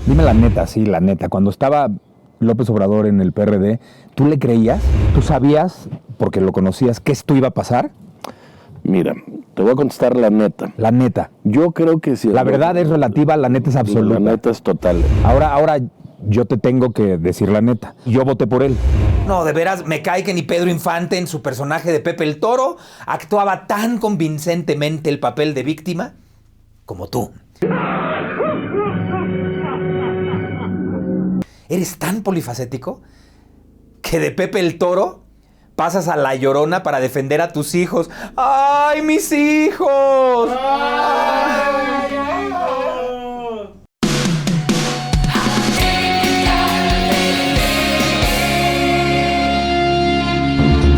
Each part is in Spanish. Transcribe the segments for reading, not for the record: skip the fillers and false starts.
Dime la neta, sí, la neta. Cuando estaba López Obrador en el PRD, ¿tú le creías? ¿Tú sabías, porque lo conocías, que esto iba a pasar? Mira, te voy a contestar la neta. La neta. Yo creo que sí. La verdad es relativa, la neta es absoluta. La neta es total. Ahora yo te tengo que decir la neta. Yo voté por él. No, de veras, me cae que ni Pedro Infante en su personaje de Pepe el Toro actuaba tan convincentemente el papel de víctima como tú. Eres tan polifacético que de Pepe el Toro pasas a La Llorona para defender a tus hijos. ¡Ay, mis hijos! ¡Ay!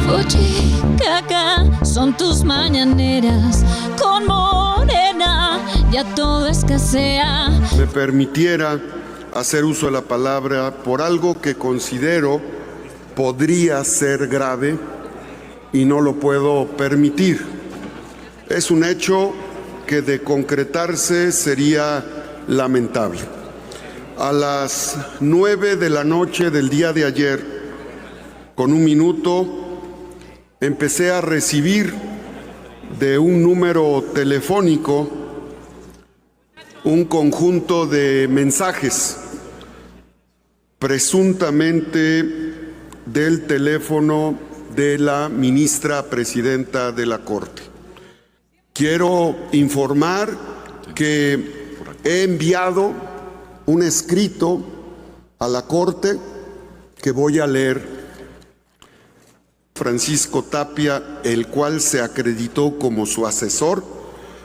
Fuchicaca, son tus mañaneras con morena, ya todo escasea. Me permitiera hacer uso de la palabra por algo que considero podría ser grave y no lo puedo permitir. Es un hecho que de concretarse sería lamentable. A las 9 de la noche del día de ayer, con un minuto, empecé a recibir de un número telefónico un conjunto de mensajes, presuntamente del teléfono de la ministra presidenta de la Corte. Quiero informar que he enviado un escrito a la Corte que voy a leer. Francisco Tapia, el cual se acreditó como su asesor,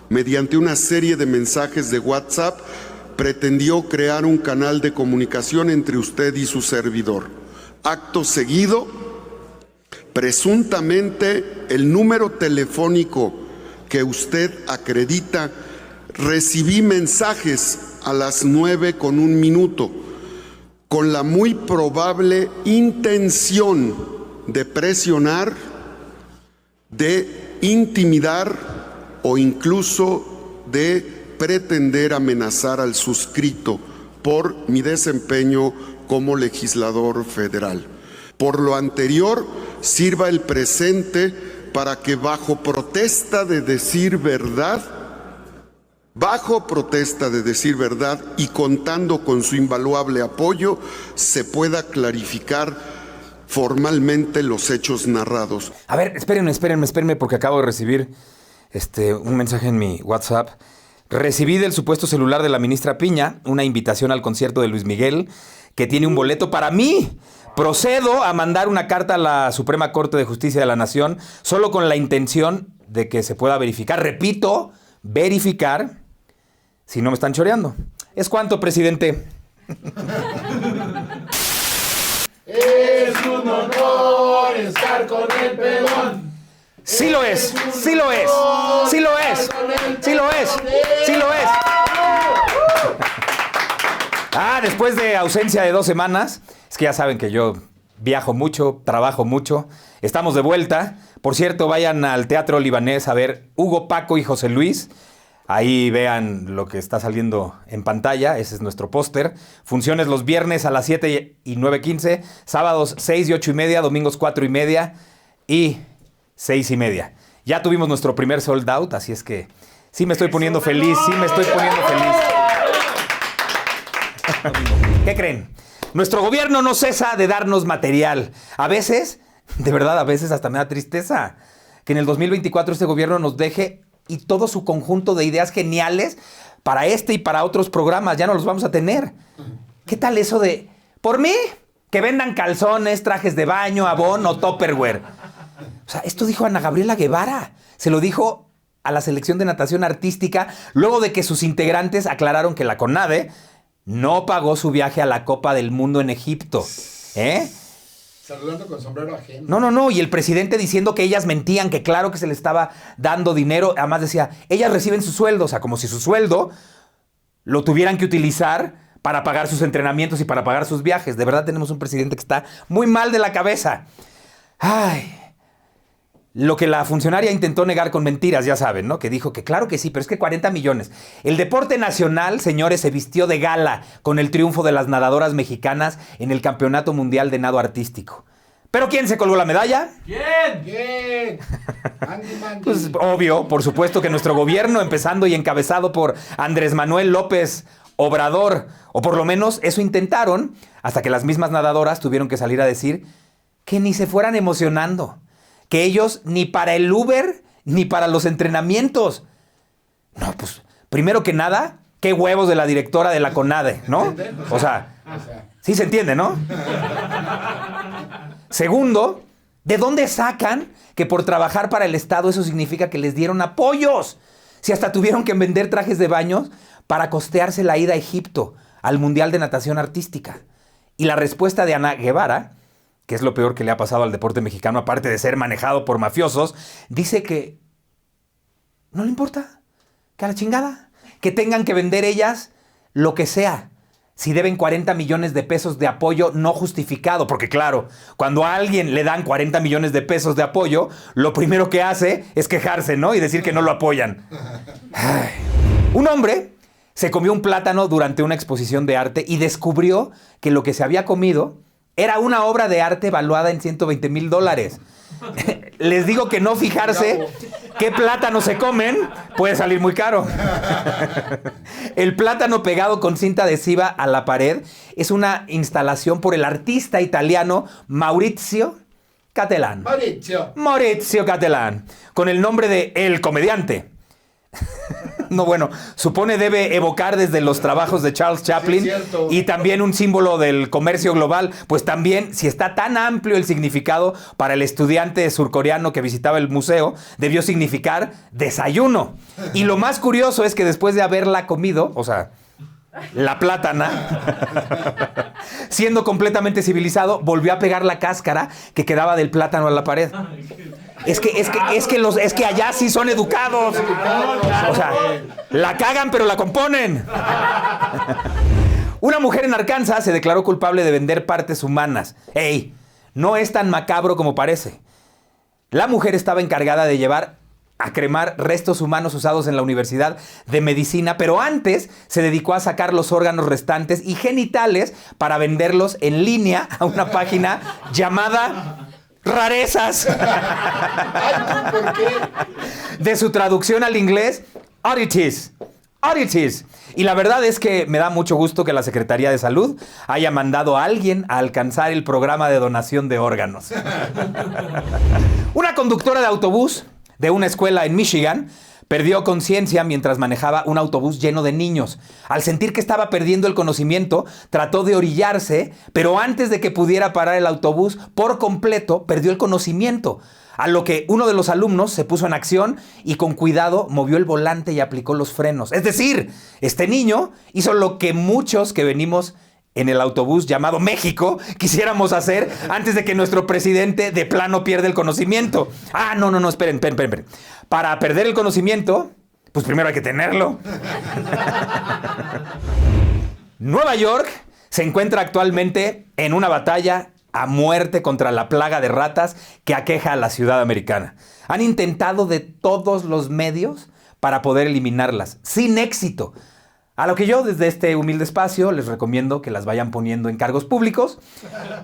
mediante una serie de mensajes de WhatsApp, pretendió crear un canal de comunicación entre usted y su servidor. Acto seguido, presuntamente el número telefónico que usted acredita, recibí mensajes a las 9:01 con la muy probable intención de presionar, de intimidar o incluso de pretender amenazar al suscrito por mi desempeño como legislador federal. Por lo anterior, sirva el presente para que bajo protesta de decir verdad y contando con su invaluable apoyo, se pueda clarificar formalmente los hechos narrados. A ver, espérenme, porque acabo de recibir un mensaje en mi WhatsApp. Recibí del supuesto celular de la ministra Piña una invitación al concierto de Luis Miguel que tiene un boleto para mí. Procedo a mandar una carta a la Suprema Corte de Justicia de la Nación solo con la intención de que se pueda verificar. Repito, verificar si no me están choreando. ¿Es cuánto, presidente? Es un honor estar con el pelón. Sí lo es, sí lo es, sí lo es, sí lo es, sí lo es. Después de ausencia de 2 semanas, es que ya saben que yo viajo mucho, trabajo mucho, estamos de vuelta. Por cierto, vayan al Teatro Libanés a ver Hugo, Paco y José Luis. Ahí vean lo que está saliendo en pantalla, ese es nuestro póster. Funciones los viernes a las 7 y 9:15, sábados 6 y 8:30, domingos 4:30 y 6:30. Ya tuvimos nuestro primer sold out, así es que sí me estoy poniendo feliz, ¿Qué creen? Nuestro gobierno no cesa de darnos material. A veces, de verdad, a veces hasta me da tristeza que en el 2024 este gobierno nos deje y todo su conjunto de ideas geniales para este y para otros programas. Ya no los vamos a tener. ¿Qué tal eso de, por mí, que vendan calzones, trajes de baño, Avon o Tupperware? O sea, esto dijo Ana Gabriela Guevara. Se lo dijo a la selección de natación artística luego de que sus integrantes aclararon que la CONADE no pagó su viaje a la Copa del Mundo en Egipto. Saludando con sombrero ajeno. No. Y el presidente diciendo que ellas mentían, que claro que se le estaba dando dinero. Además decía, ellas reciben su sueldo. O sea, como si su sueldo lo tuvieran que utilizar para pagar sus entrenamientos y para pagar sus viajes. De verdad tenemos un presidente que está muy mal de la cabeza. Ay. Lo que la funcionaria intentó negar con mentiras, ya saben, ¿no? Que dijo que claro que sí, pero es que 40 millones. El deporte nacional, señores, se vistió de gala con el triunfo de las nadadoras mexicanas en el Campeonato Mundial de Nado Artístico. ¿Pero quién se colgó la medalla? ¿Quién? Andy Mandy. Pues obvio, por supuesto que nuestro gobierno, empezando y encabezado por Andrés Manuel López Obrador, o por lo menos eso intentaron, hasta que las mismas nadadoras tuvieron que salir a decir que ni se fueran emocionando, que ellos ni para el Uber ni para los entrenamientos. No, pues, primero que nada, qué huevos de la directora de la CONADE, ¿no? O sea, sí se entiende, ¿no? Segundo, ¿de dónde sacan que por trabajar para el Estado eso significa que les dieron apoyos? Si hasta tuvieron que vender trajes de baño para costearse la ida a Egipto, al Mundial de Natación Artística. Y la respuesta de Ana Guevara, que es lo peor que le ha pasado al deporte mexicano, aparte de ser manejado por mafiosos, dice que no le importa, que a la chingada, que tengan que vender ellas lo que sea, si deben 40 millones de pesos de apoyo no justificado. Porque claro, cuando a alguien le dan 40 millones de pesos de apoyo, lo primero que hace es quejarse, ¿no? Y decir que no lo apoyan. Ay. Un hombre se comió un plátano durante una exposición de arte y descubrió que lo que se había comido era una obra de arte valuada en $120,000. Les digo que no fijarse qué plátano se comen puede salir muy caro. El plátano pegado con cinta adhesiva a la pared es una instalación por el artista italiano Maurizio Cattelan. Maurizio Cattelan, con el nombre de El Comediante. No, bueno, supone debe evocar desde los trabajos de Charles Chaplin, sí, y también un símbolo del comercio global. Pues también, si está tan amplio el significado para el estudiante surcoreano que visitaba el museo, debió significar desayuno. Y lo más curioso es que después de haberla comido, o sea, la plátana, siendo completamente civilizado, volvió a pegar la cáscara que quedaba del plátano a la pared. Es que allá sí son educados. O sea, la cagan pero la componen. Una mujer en Arkansas se declaró culpable de vender partes humanas. ¡Ey! No es tan macabro como parece. La mujer estaba encargada de llevar a cremar restos humanos usados en la Universidad de Medicina, pero antes se dedicó a sacar los órganos restantes y genitales para venderlos en línea a una página llamada Rarezas. ¿Por qué? De su traducción al inglés, Oddities. Oddities. Y la verdad es que me da mucho gusto que la Secretaría de Salud haya mandado a alguien a alcanzar el programa de donación de órganos. Una conductora de autobús de una escuela en Michigan perdió conciencia mientras manejaba un autobús lleno de niños. Al sentir que estaba perdiendo el conocimiento, trató de orillarse, pero antes de que pudiera parar el autobús por completo, perdió el conocimiento. A lo que uno de los alumnos se puso en acción y con cuidado movió el volante y aplicó los frenos. Es decir, este niño hizo lo que muchos que venimos en el autobús llamado México quisiéramos hacer antes de que nuestro presidente de plano pierda el conocimiento. Ah, no, esperen. Para perder el conocimiento, pues primero hay que tenerlo. Nueva York se encuentra actualmente en una batalla a muerte contra la plaga de ratas que aqueja a la ciudad americana. Han intentado de todos los medios para poder eliminarlas, sin éxito. A lo que yo, desde este humilde espacio, les recomiendo que las vayan poniendo en cargos públicos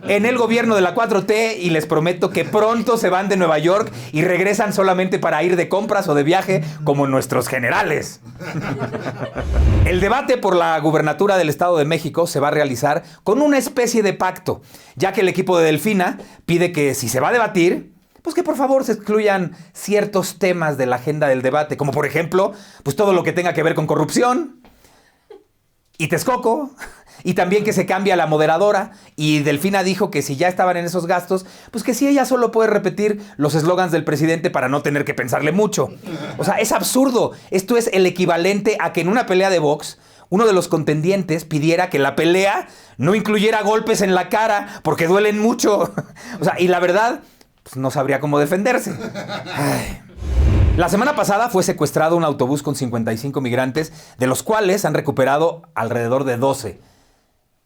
en el gobierno de la 4T y les prometo que pronto se van de Nueva York y regresan solamente para ir de compras o de viaje como nuestros generales. El debate por la gubernatura del Estado de México se va a realizar con una especie de pacto, ya que el equipo de Delfina pide que si se va a debatir, pues que por favor se excluyan ciertos temas de la agenda del debate, como por ejemplo, pues todo lo que tenga que ver con corrupción y Texcoco, y también que se cambie a la moderadora. Y Delfina dijo que si ya estaban en esos gastos, pues que sí, ella solo puede repetir los eslogans del presidente para no tener que pensarle mucho. O sea, es absurdo. Esto es el equivalente a que en una pelea de box uno de los contendientes pidiera que la pelea no incluyera golpes en la cara porque duelen mucho. O sea, y la verdad, pues no sabría cómo defenderse. Ay. La semana pasada fue secuestrado un autobús con 55 migrantes, de los cuales han recuperado alrededor de 12.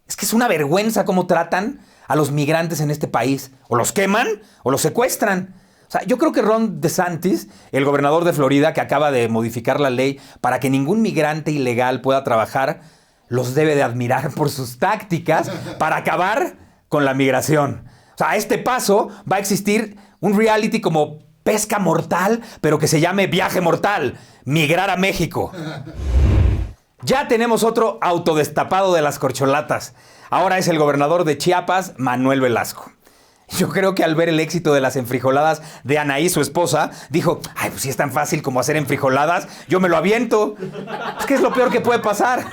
Es que es una vergüenza cómo tratan a los migrantes en este país. O los queman o los secuestran. O sea, yo creo que Ron DeSantis, el gobernador de Florida, que acaba de modificar la ley para que ningún migrante ilegal pueda trabajar, los debe de admirar por sus tácticas para acabar con la migración. O sea, a este paso va a existir un reality como Pesca Mortal, pero que se llame Viaje Mortal, Migrar a México. Ya tenemos otro autodestapado de las corcholatas. Ahora es el gobernador de Chiapas, Manuel Velasco. Yo creo que al ver el éxito de las enfrijoladas de Anaí, su esposa, dijo, ay, pues si es tan fácil como hacer enfrijoladas, yo me lo aviento. Pues, ¿qué es lo peor que puede pasar?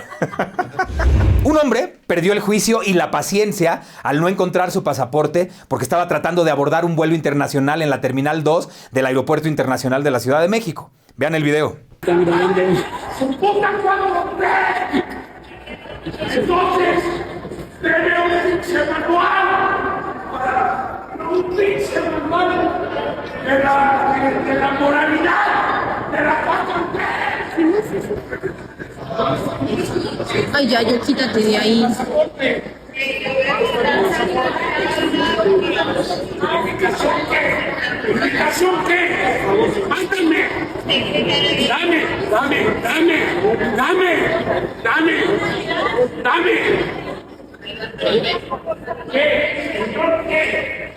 Un hombre perdió el juicio y la paciencia al no encontrar su pasaporte porque estaba tratando de abordar un vuelo internacional en la Terminal 2 del Aeropuerto Internacional de la Ciudad de México. Vean el video. ¡Su puta cuadro! Entonces, debe un pinche manual para un pinche manual de la moralidad, de la facultad. Ay, ya, quítate de ahí. ¿Verificación qué? ¡Mándame! ¡Dame! ¿Qué? ¿Señor qué?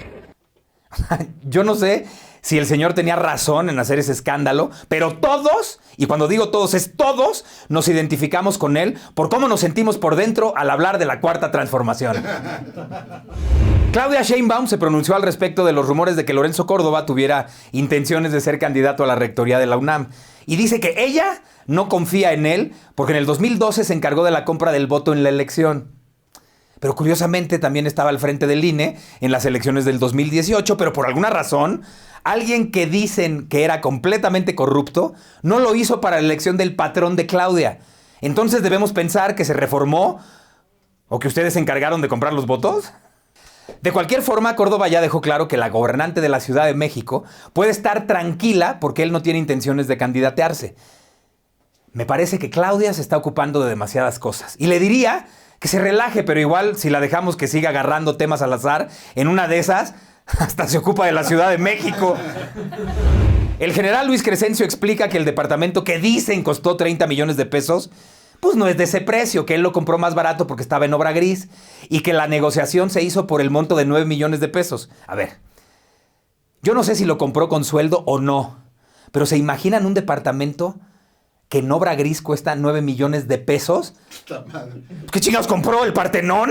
Yo no sé si el señor tenía razón en hacer ese escándalo, pero todos, y cuando digo todos es todos, nos identificamos con él por cómo nos sentimos por dentro al hablar de la Cuarta Transformación. Claudia Sheinbaum se pronunció al respecto de los rumores de que Lorenzo Córdoba tuviera intenciones de ser candidato a la rectoría de la UNAM. Y dice que ella no confía en él porque en el 2012 se encargó de la compra del voto en la elección. Pero curiosamente también estaba al frente del INE en las elecciones del 2018, pero por alguna razón, alguien que dicen que era completamente corrupto, no lo hizo para la elección del patrón de Claudia. Entonces debemos pensar que se reformó o que ustedes se encargaron de comprar los votos. De cualquier forma, Córdoba ya dejó claro que la gobernante de la Ciudad de México puede estar tranquila porque él no tiene intenciones de candidatearse. Me parece que Claudia se está ocupando de demasiadas cosas. Y le diría que se relaje, pero igual si la dejamos que siga agarrando temas al azar, en una de esas hasta se ocupa de la Ciudad de México. El general Luis Crescencio explica que el departamento que dicen costó 30 millones de pesos, pues no es de ese precio, que él lo compró más barato porque estaba en obra gris y que la negociación se hizo por el monto de 9 millones de pesos. A ver, yo no sé si lo compró con sueldo o no, pero ¿se imaginan un departamento que en obra gris cuesta 9 millones de pesos? ¿Qué chingados compró? ¿El Partenón?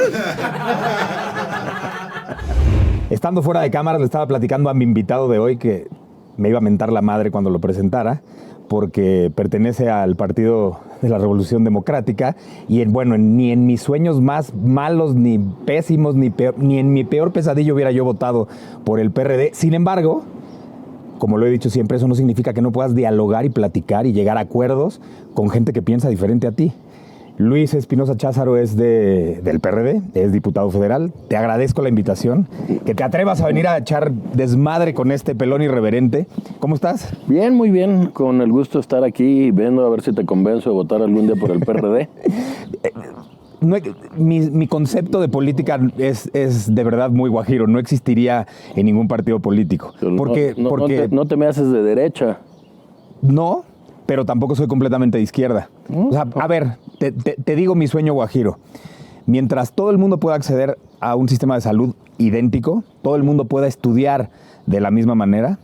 Estando fuera de cámara, le estaba platicando a mi invitado de hoy que me iba a mentar la madre cuando lo presentara, porque pertenece al Partido de la Revolución Democrática y ni en mis sueños más malos, ni pésimos, ni en mi peor pesadilla hubiera yo votado por el PRD. Sin embargo, como lo he dicho siempre, eso no significa que no puedas dialogar y platicar y llegar a acuerdos con gente que piensa diferente a ti. Luis Espinosa Cházaro es del PRD, es diputado federal. Te agradezco la invitación, que te atrevas a venir a echar desmadre con este pelón irreverente. ¿Cómo estás? Bien, muy bien. Con el gusto de estar aquí viendo a ver si te convenzo de votar algún día por el PRD. Mi concepto de política es de verdad muy guajiro. No existiría en ningún partido político. Porque no te me haces de derecha. No, pero tampoco soy completamente de izquierda. O sea, a ver, te digo mi sueño guajiro. Mientras todo el mundo pueda acceder a un sistema de salud idéntico, todo el mundo pueda estudiar de la misma manera,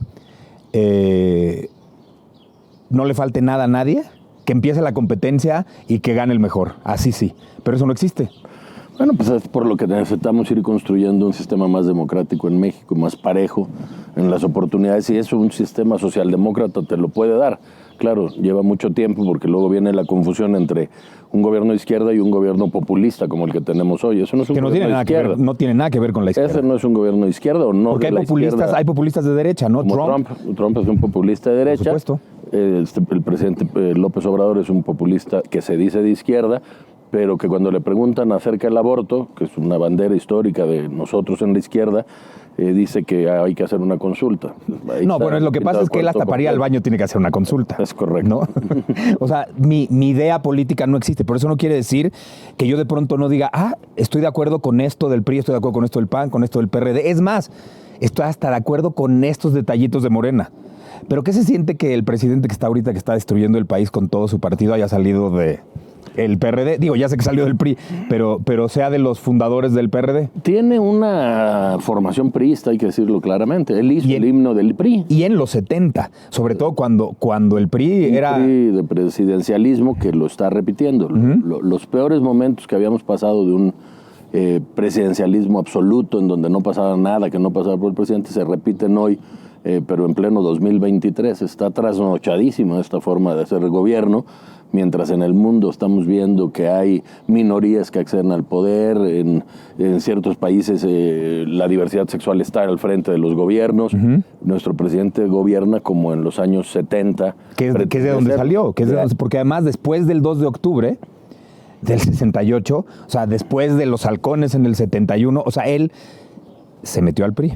no le falte nada a nadie, que empiece la competencia y que gane el mejor. Así sí. Pero eso no existe. Bueno, pues es por lo que necesitamos ir construyendo un sistema más democrático en México, más parejo en las oportunidades, y eso un sistema socialdemócrata te lo puede dar. Claro, lleva mucho tiempo porque luego viene la confusión entre un gobierno de izquierda y un gobierno populista como el que tenemos hoy. Eso no es un gobierno de izquierda. No tiene nada que ver con la izquierda. Ese no es un gobierno de izquierda o no. Porque hay populistas de derecha, ¿no? Trump es un populista de derecha. Por supuesto. El presidente López Obrador es un populista que se dice de izquierda, pero que cuando le preguntan acerca del aborto, que es una bandera histórica de nosotros en la izquierda, dice que hay que hacer una consulta. Lo que pasa es que él hasta para ir al baño tiene que hacer una consulta. Es correcto. ¿No? O sea, mi idea política no existe. Por eso no quiere decir que yo de pronto no diga, estoy de acuerdo con esto del PRI, estoy de acuerdo con esto del PAN, con esto del PRD. Es más, estoy hasta de acuerdo con estos detallitos de Morena. Pero ¿qué se siente que el presidente que está ahorita, que está destruyendo el país con todo su partido, haya salido de el PRD? Digo, ya sé que salió del PRI, pero sea de los fundadores del PRD. Tiene una formación priista, hay que decirlo claramente. Él hizo el himno del PRI. Y en los 70, sobre todo cuando el PRI era... PRI de presidencialismo que lo está repitiendo. Los peores momentos que habíamos pasado de un presidencialismo absoluto, en donde no pasaba nada, que no pasaba por el presidente, se repiten hoy, pero en pleno 2023. Está trasnochadísima esta forma de hacer el gobierno, mientras en el mundo estamos viendo que hay minorías que acceden al poder, en ciertos países la diversidad sexual está al frente de los gobiernos. Nuestro presidente gobierna como en los años 70. Que es de donde salió, porque además después del 2 de octubre del 68, o sea, después de los halcones en el 71, o sea, él se metió al PRI.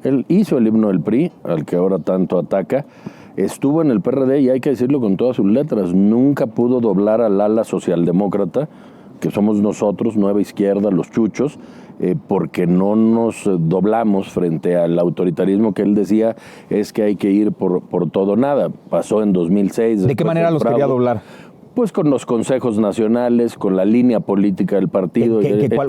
Él hizo el himno del PRI, al que ahora tanto ataca. Estuvo en el PRD y hay que decirlo con todas sus letras. Nunca pudo doblar al ala socialdemócrata, que somos nosotros, Nueva Izquierda, los chuchos, porque no nos doblamos frente al autoritarismo que él decía es que hay que ir por todo o nada. Pasó en 2006. ¿De qué manera los quería doblar? Pues con los consejos nacionales, con la línea política del partido.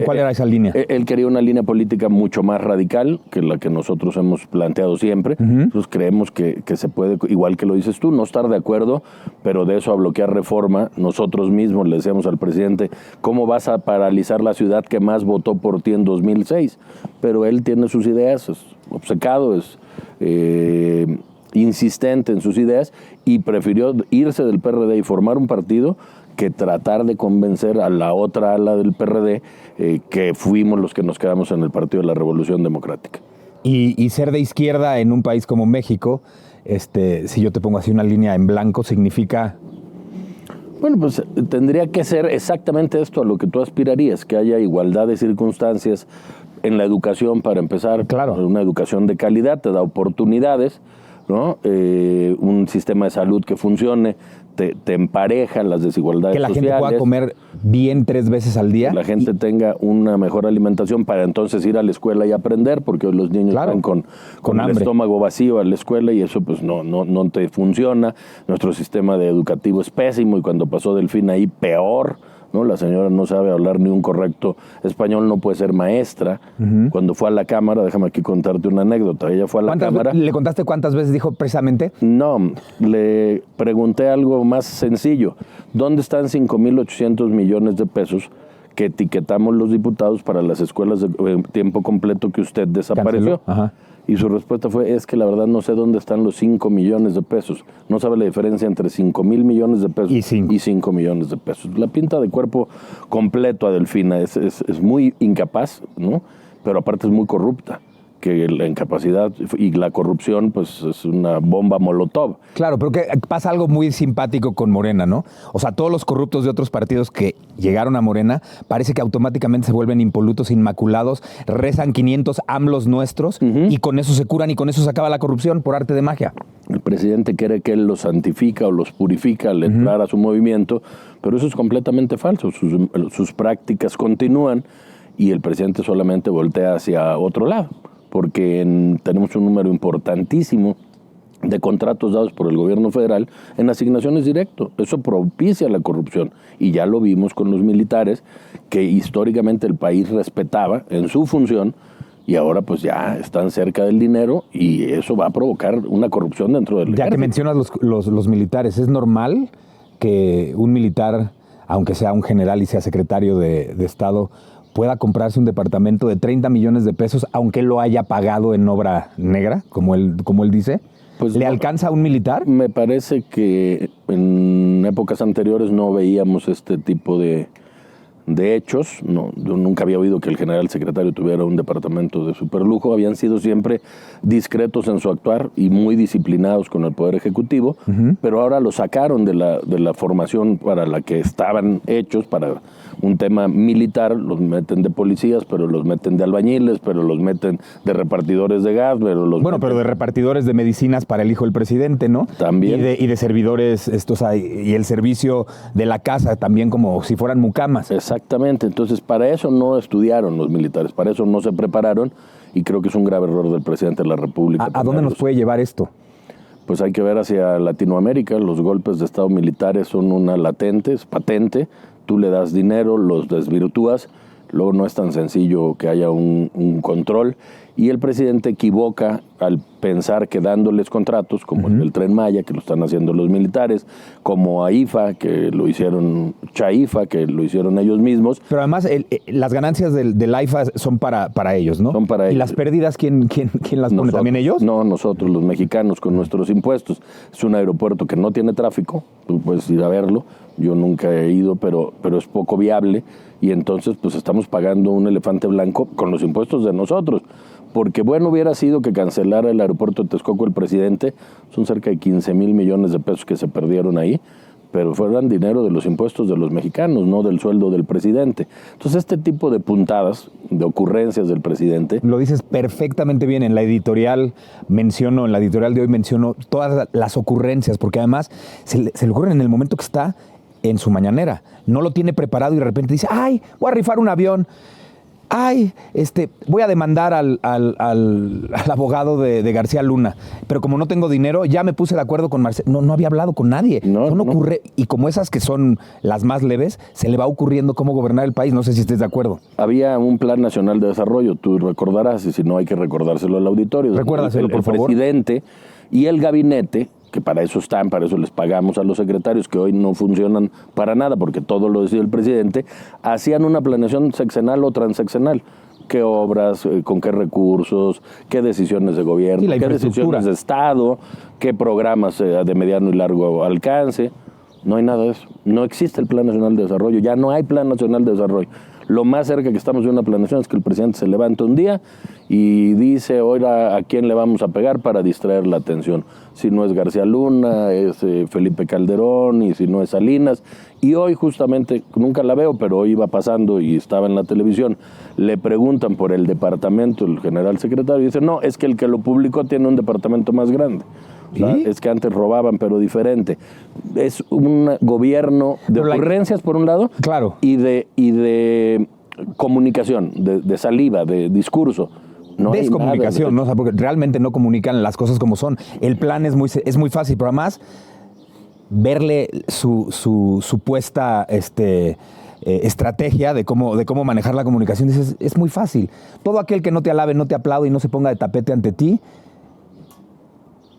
¿Cuál era esa línea? Él quería una línea política mucho más radical que la que nosotros hemos planteado siempre. Nosotros creemos que se puede, igual que lo dices tú, no estar de acuerdo, pero de eso a bloquear reforma, nosotros mismos le decíamos al presidente, ¿cómo vas a paralizar la ciudad que más votó por ti en 2006? Pero él tiene sus ideas, es obcecado, es... insistente en sus ideas y prefirió irse del PRD y formar un partido que tratar de convencer a la otra ala del PRD que fuimos los que nos quedamos en el Partido de la Revolución Democrática. Y ser de izquierda en un país como México, si yo te pongo así una línea en blanco, significa... Bueno, pues tendría que ser exactamente esto a lo que tú aspirarías, que haya igualdad de circunstancias en la educación para empezar. Claro. Una educación de calidad, te da oportunidades, ¿no? Un sistema de salud que funcione, te empareja las desigualdades sociales. Que la gente pueda comer bien 3 veces al día. Que la gente tenga una mejor alimentación para entonces ir a la escuela y aprender, porque hoy los niños van con el estómago vacío a la escuela y eso pues no te funciona. Nuestro sistema educativo es pésimo y cuando pasó Delfín ahí peor, ¿no? La señora no sabe hablar ni un correcto español, no puede ser maestra. Cuando fue a la Cámara, déjame aquí contarte una anécdota. Ella fue a la Cámara. ¿Le contaste cuántas veces dijo precisamente? No, le pregunté algo más sencillo. ¿Dónde están 5,800 millones de pesos que etiquetamos los diputados para las escuelas de tiempo completo que usted desapareció? Ajá. Y su respuesta fue, es que la verdad no sé dónde están los 5 millones de pesos. No sabe la diferencia entre 5,000 millones de pesos y 5 millones de pesos. La pinta de cuerpo completo a Delfina es muy incapaz, ¿no? Pero aparte es muy corrupta, que la incapacidad y la corrupción pues es una bomba molotov. Claro, pero que pasa algo muy simpático con Morena, ¿no? O sea, todos los corruptos de otros partidos que llegaron a Morena parece que automáticamente se vuelven impolutos, inmaculados, rezan 500 AMLOs nuestros y con eso se curan y con eso se acaba la corrupción por arte de magia. El presidente cree que él los santifica o los purifica al entrar a su movimiento, pero eso es completamente falso. Sus prácticas continúan y el presidente solamente voltea hacia otro lado, porque tenemos un número importantísimo de contratos dados por el gobierno federal en asignaciones directas. Eso propicia la corrupción. Y ya lo vimos con los militares, que históricamente el país respetaba en su función, y ahora pues ya están cerca del dinero, y eso va a provocar una corrupción dentro del ejército. Ya que mencionas los militares, ¿es normal que un militar, aunque sea un general y sea secretario de Estado, pueda comprarse un departamento de 30 millones de pesos, aunque lo haya pagado en obra negra, como él dice? Pues ¿le alcanza a un militar? Me parece que en épocas anteriores no veíamos este tipo de hechos. No, yo nunca había oído que el general secretario tuviera un departamento de superlujo. Habían sido siempre discretos en su actuar y muy disciplinados con el Poder Ejecutivo, pero ahora lo sacaron de la formación para la que estaban hechos, para un tema militar. Los meten de policías, pero los meten de albañiles, pero los meten de repartidores de gas, pero pero de repartidores de medicinas para el hijo del presidente, ¿no? También. Y de servidores, y el servicio de la casa también como si fueran mucamas. Exacto. Exactamente, entonces para eso no estudiaron los militares, para eso no se prepararon y creo que es un grave error del presidente de la República. ¿A dónde nos puede llevar esto? Pues hay que ver hacia Latinoamérica, los golpes de Estado militares son una latente, es patente, tú le das dinero, los desvirtúas, luego no es tan sencillo que haya un control y el presidente equivoca al pensar que dándoles contratos, como el Tren Maya, que lo están haciendo los militares, como a IFA, que lo hicieron, Chaifa, que lo hicieron ellos mismos. Pero además las ganancias del AIFA son para ellos, ¿no? Son para ellos. ¿Y las pérdidas quién las pone? ¿También ellos? No, nosotros, los mexicanos, con nuestros impuestos. Es un aeropuerto que no tiene tráfico, tú puedes ir a verlo, yo nunca he ido, pero es poco viable, y entonces pues estamos pagando un elefante blanco con los impuestos de nosotros. Porque bueno hubiera sido que cancelara el aeropuerto de Texcoco el presidente, son cerca de 15 mil millones de pesos que se perdieron ahí, pero fueran dinero de los impuestos de los mexicanos, no del sueldo del presidente. Entonces este tipo de puntadas, de ocurrencias del presidente... Lo dices perfectamente bien, en la editorial de hoy menciono todas las ocurrencias, porque además se le ocurren en el momento que está en su mañanera, no lo tiene preparado y de repente dice, ¡ay, voy a rifar un avión! Ay, voy a demandar al abogado de García Luna, pero como no tengo dinero, ya me puse de acuerdo con Marcelo. No había hablado con nadie. No ocurre, y como esas que son las más leves, se le va ocurriendo cómo gobernar el país. No sé si estés de acuerdo. Había un Plan Nacional de Desarrollo, tú recordarás, y si no hay que recordárselo al auditorio. Recuérdaselo, por favor. El presidente y el gabinete, que para eso están, para eso les pagamos a los secretarios, que hoy no funcionan para nada, porque todo lo decide el presidente, hacían una planeación sexenal o transeccional. ¿Qué obras, con qué recursos, qué decisiones de gobierno, qué decisiones de Estado, qué programas de mediano y largo alcance? No hay nada de eso. No existe el Plan Nacional de Desarrollo, ya no hay Plan Nacional de Desarrollo. Lo más cerca que estamos de una planeación es que el presidente se levanta un día y dice, ahora a quién le vamos a pegar para distraer la atención. Si no es García Luna, es Felipe Calderón, y si no es Salinas. Y hoy justamente, nunca la veo, pero hoy iba pasando y estaba en la televisión, le preguntan por el departamento, el general secretario, y dice, no, es que el que lo publicó tiene un departamento más grande. O sea, es que antes robaban, pero diferente. Es un gobierno de ocurrencias, por un lado, claro, y de comunicación, de saliva, de discurso. No descomunicación, ¿no? O sea, porque realmente no comunican las cosas como son. El plan es muy fácil, pero además verle su supuesta estrategia de cómo manejar la comunicación, dices, es muy fácil. Todo aquel que no te alabe, no te aplaude y no se ponga de tapete ante ti,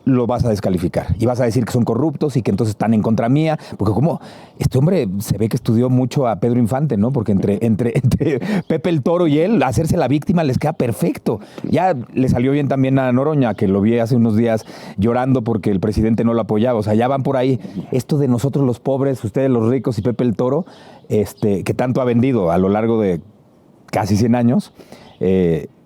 lo vas a descalificar y vas a decir que son corruptos y que entonces están en contra mía, porque como este hombre se ve que estudió mucho a Pedro Infante, ¿no? Porque entre Pepe el Toro y él, hacerse la víctima les queda perfecto. Ya le salió bien también a Noroña, que lo vi hace unos días llorando porque el presidente no lo apoyaba. O sea, ya van por ahí. Esto de nosotros los pobres, ustedes los ricos y Pepe el Toro, que tanto ha vendido a lo largo de casi 100 años,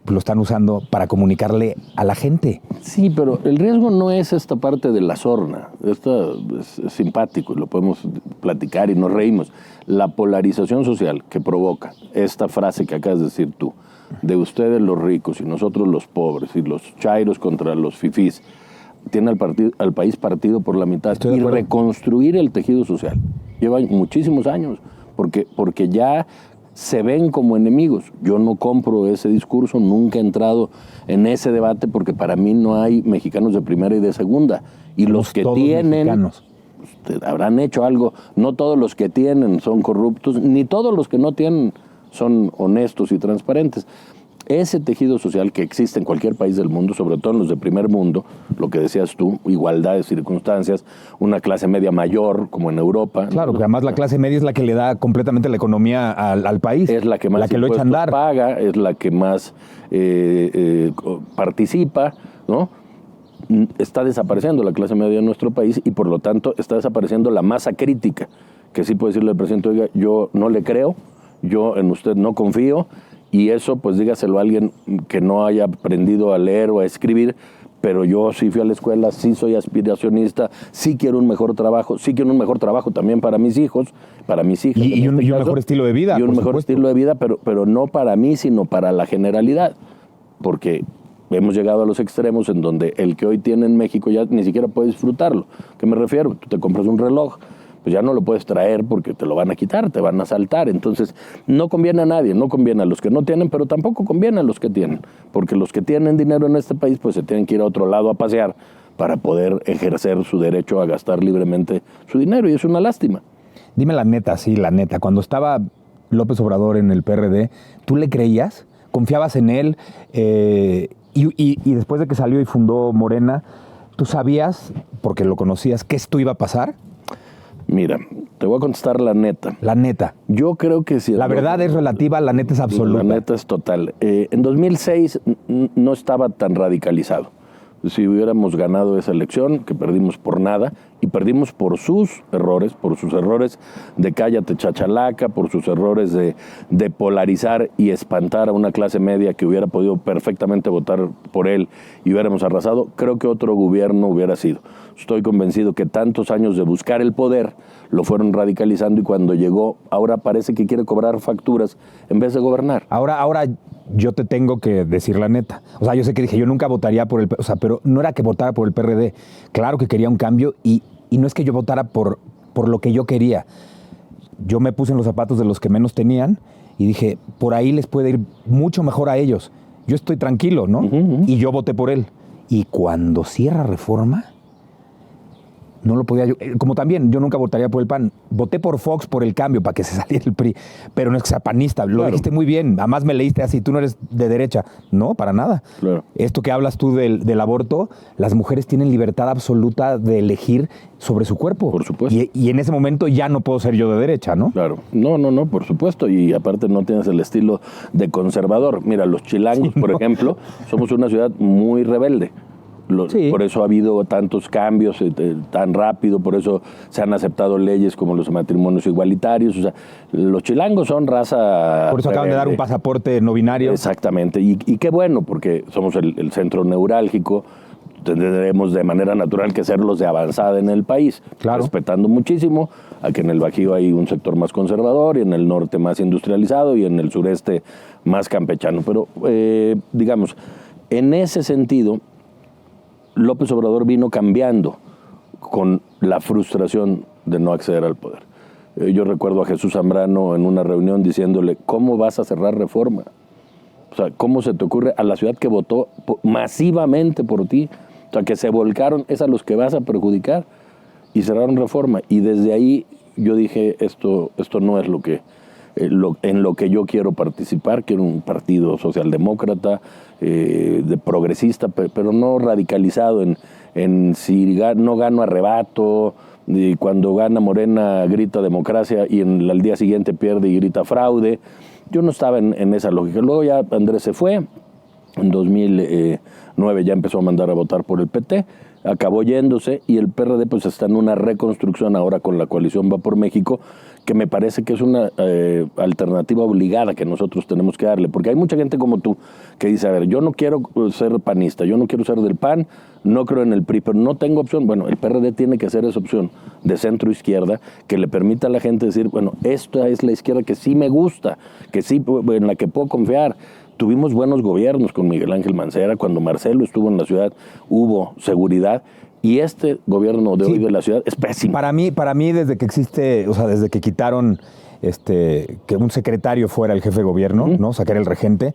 lo están usando para comunicarle a la gente. Sí, pero el riesgo no es esta parte de la sorna. Esto es simpático y lo podemos platicar y nos reímos. La polarización social que provoca esta frase que acabas de decir tú, de ustedes los ricos y nosotros los pobres y los chairos contra los fifís, tiene al país partido por la mitad. Y reconstruir el tejido social lleva muchísimos años, porque ya se ven como enemigos. Yo no compro ese discurso, nunca he entrado en ese debate porque para mí no hay mexicanos de primera y de segunda. Y los que tienen, pues, habrán hecho algo. No todos los que tienen son corruptos, ni todos los que no tienen son honestos y transparentes. Ese tejido social que existe en cualquier país del mundo, sobre todo en los de primer mundo, lo que decías tú, igualdad de circunstancias, una clase media mayor, como en Europa. Claro, porque además la clase media es la que le da completamente la economía al país. Es la que más lo echa a andar. Paga, es la que más participa, ¿no? Está desapareciendo la clase media en nuestro país y por lo tanto está desapareciendo la masa crítica, que sí puede decirle al presidente, oiga, yo no le creo, yo en usted no confío. Y eso, pues dígaselo a alguien que no haya aprendido a leer o a escribir, pero yo sí fui a la escuela, sí soy aspiracionista, sí quiero un mejor trabajo, también para mis hijos, para mis hijas. Y un mejor estilo de vida. Y un mejor estilo de vida, pero no para mí, sino para la generalidad. Porque hemos llegado a los extremos en donde el que hoy tiene en México ya ni siquiera puede disfrutarlo. ¿Qué me refiero? Tú te compras un reloj, pues ya no lo puedes traer porque te lo van a quitar, te van a asaltar. Entonces, no conviene a nadie, no conviene a los que no tienen, pero tampoco conviene a los que tienen, porque los que tienen dinero en este país, pues se tienen que ir a otro lado a pasear para poder ejercer su derecho a gastar libremente su dinero, y es una lástima. Dime la neta, sí, la neta. Cuando estaba López Obrador en el PRD, ¿tú le creías? ¿Confiabas en él? Y después de que salió y fundó Morena, ¿tú sabías, porque lo conocías, que esto iba a pasar? Mira, te voy a contestar la neta. La neta. Yo creo que si... La verdad es relativa, la neta es absoluta. La neta es total. En 2006 no estaba tan radicalizado. Si hubiéramos ganado esa elección, que perdimos por nada, y perdimos por sus errores de cállate chachalaca, por sus errores de polarizar y espantar a una clase media que hubiera podido perfectamente votar por él y hubiéramos arrasado, creo que otro gobierno hubiera sido. Estoy convencido que tantos años de buscar el poder lo fueron radicalizando, y cuando llegó, ahora parece que quiere cobrar facturas en vez de gobernar. Ahora yo te tengo que decir la neta. O sea, yo sé que dije, yo nunca votaría por el... O sea, pero no era que votara por el PRD. Claro que quería un cambio, y no es que yo votara por lo que yo quería. Yo me puse en los zapatos de los que menos tenían y dije, por ahí les puede ir mucho mejor a ellos. Yo estoy tranquilo, ¿no? Y yo voté por él. Y cuando cierra Reforma, no lo podía yo... Como también, yo nunca votaría por el PAN. Voté por Fox por el cambio, para que se saliera el PRI. Pero no es que sea panista. Lo dijiste muy bien. Además me leíste así, tú no eres de derecha. No, para nada. Claro. Esto que hablas tú del aborto, las mujeres tienen libertad absoluta de elegir sobre su cuerpo. Por supuesto. Y en ese momento ya no puedo ser yo de derecha, ¿no? Claro. No, por supuesto. Y aparte no tienes el estilo de conservador. Mira, los chilangos, por ejemplo, somos una ciudad muy rebelde. Sí. Por eso ha habido tantos cambios tan rápido, por eso se han aceptado leyes como los matrimonios igualitarios. O sea, los chilangos son raza Por eso acaban de dar un pasaporte no binario. Exactamente, y qué bueno, porque somos el centro neurálgico. Tendremos de manera natural que ser los de avanzada en el país, claro, respetando muchísimo a que en el Bajío hay un sector más conservador, y en el norte más industrializado, y en el sureste más campechano. Pero, digamos, en ese sentido, López Obrador vino cambiando con la frustración de no acceder al poder. Yo recuerdo a Jesús Zambrano en una reunión diciéndole, ¿cómo vas a cerrar Reforma? O sea, ¿cómo se te ocurre a la ciudad que votó masivamente por ti? O sea, que se volcaron, es a los que vas a perjudicar, y cerraron Reforma. Y desde ahí yo dije, esto no es en lo que yo quiero participar. Quiero un partido socialdemócrata, de progresista, pero no radicalizado en si no gano arrebato, y cuando gana Morena grita democracia y al día siguiente pierde y grita fraude. Yo no estaba en esa lógica. Luego ya Andrés se fue, en 2009 ya empezó a mandar a votar por el PT, acabó yéndose, y el PRD pues está en una reconstrucción ahora con la coalición Va por México, que me parece que es una alternativa obligada que nosotros tenemos que darle, porque hay mucha gente como tú que dice, a ver, yo no quiero ser panista, yo no quiero ser del PAN, no creo en el PRI, pero no tengo opción. Bueno, el PRD tiene que ser esa opción de centro-izquierda que le permita a la gente decir, bueno, esta es la izquierda que sí me gusta, que sí, en la que puedo confiar. Tuvimos buenos gobiernos con Miguel Ángel Mancera, cuando Marcelo estuvo en la ciudad hubo seguridad, y este gobierno de hoy de la ciudad es pésimo. Para mí desde que existe, o sea, desde que quitaron que un secretario fuera el jefe de gobierno, ¿no? Sacar el regente,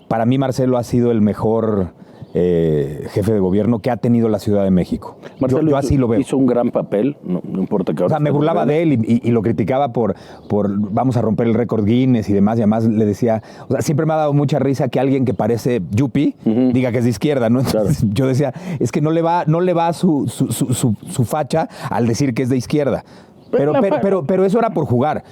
para mí Marcelo ha sido el mejor jefe de gobierno que ha tenido la Ciudad de México. Marcelo yo así lo veo. Hizo un gran papel, no importa que ahora... O sea, me burlaba de él y lo criticaba por vamos a romper el récord Guinness y demás, y además le decía, o sea, siempre me ha dado mucha risa que alguien que parece yuppie diga que es de izquierda, ¿no? Entonces, claro, yo decía, es que no le va su facha al decir que es de izquierda. Pero eso era por jugar.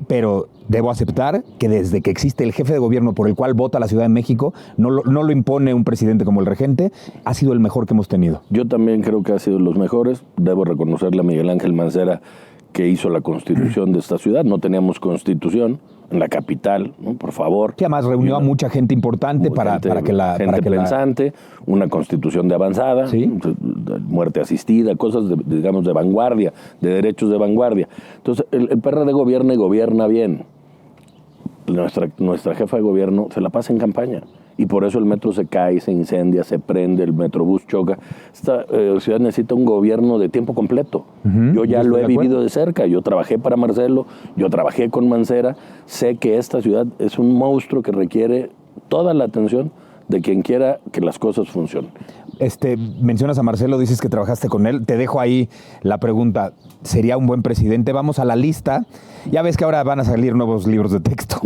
Pero debo aceptar que desde que existe el jefe de gobierno por el cual vota la Ciudad de México, no lo impone un presidente como el regente, ha sido el mejor que hemos tenido. Yo también creo que ha sido los mejores. Debo reconocerle a Miguel Ángel Mancera que hizo la constitución de esta ciudad. No teníamos constitución en la capital, ¿no? Por favor. Que además reunió a mucha gente importante para que la... Gente pensante, una constitución de avanzada, ¿sí? Muerte asistida, cosas, digamos, de vanguardia, de derechos de vanguardia. Entonces, el PRD gobierna y gobierna bien. nuestra jefa de gobierno se la pasa en campaña. Y por eso el metro se cae, se incendia, se prende, el metrobús choca. Esta ciudad necesita un gobierno de tiempo completo. Yo ya lo he vivido de cerca. Yo trabajé para Marcelo, yo trabajé con Mancera. Sé que esta ciudad es un monstruo que requiere toda la atención de quien quiera que las cosas funcionen. Mencionas a Marcelo, dices que trabajaste con él. Te dejo ahí la pregunta. ¿Sería un buen presidente? Vamos a la lista. Ya ves que ahora van a salir nuevos libros de texto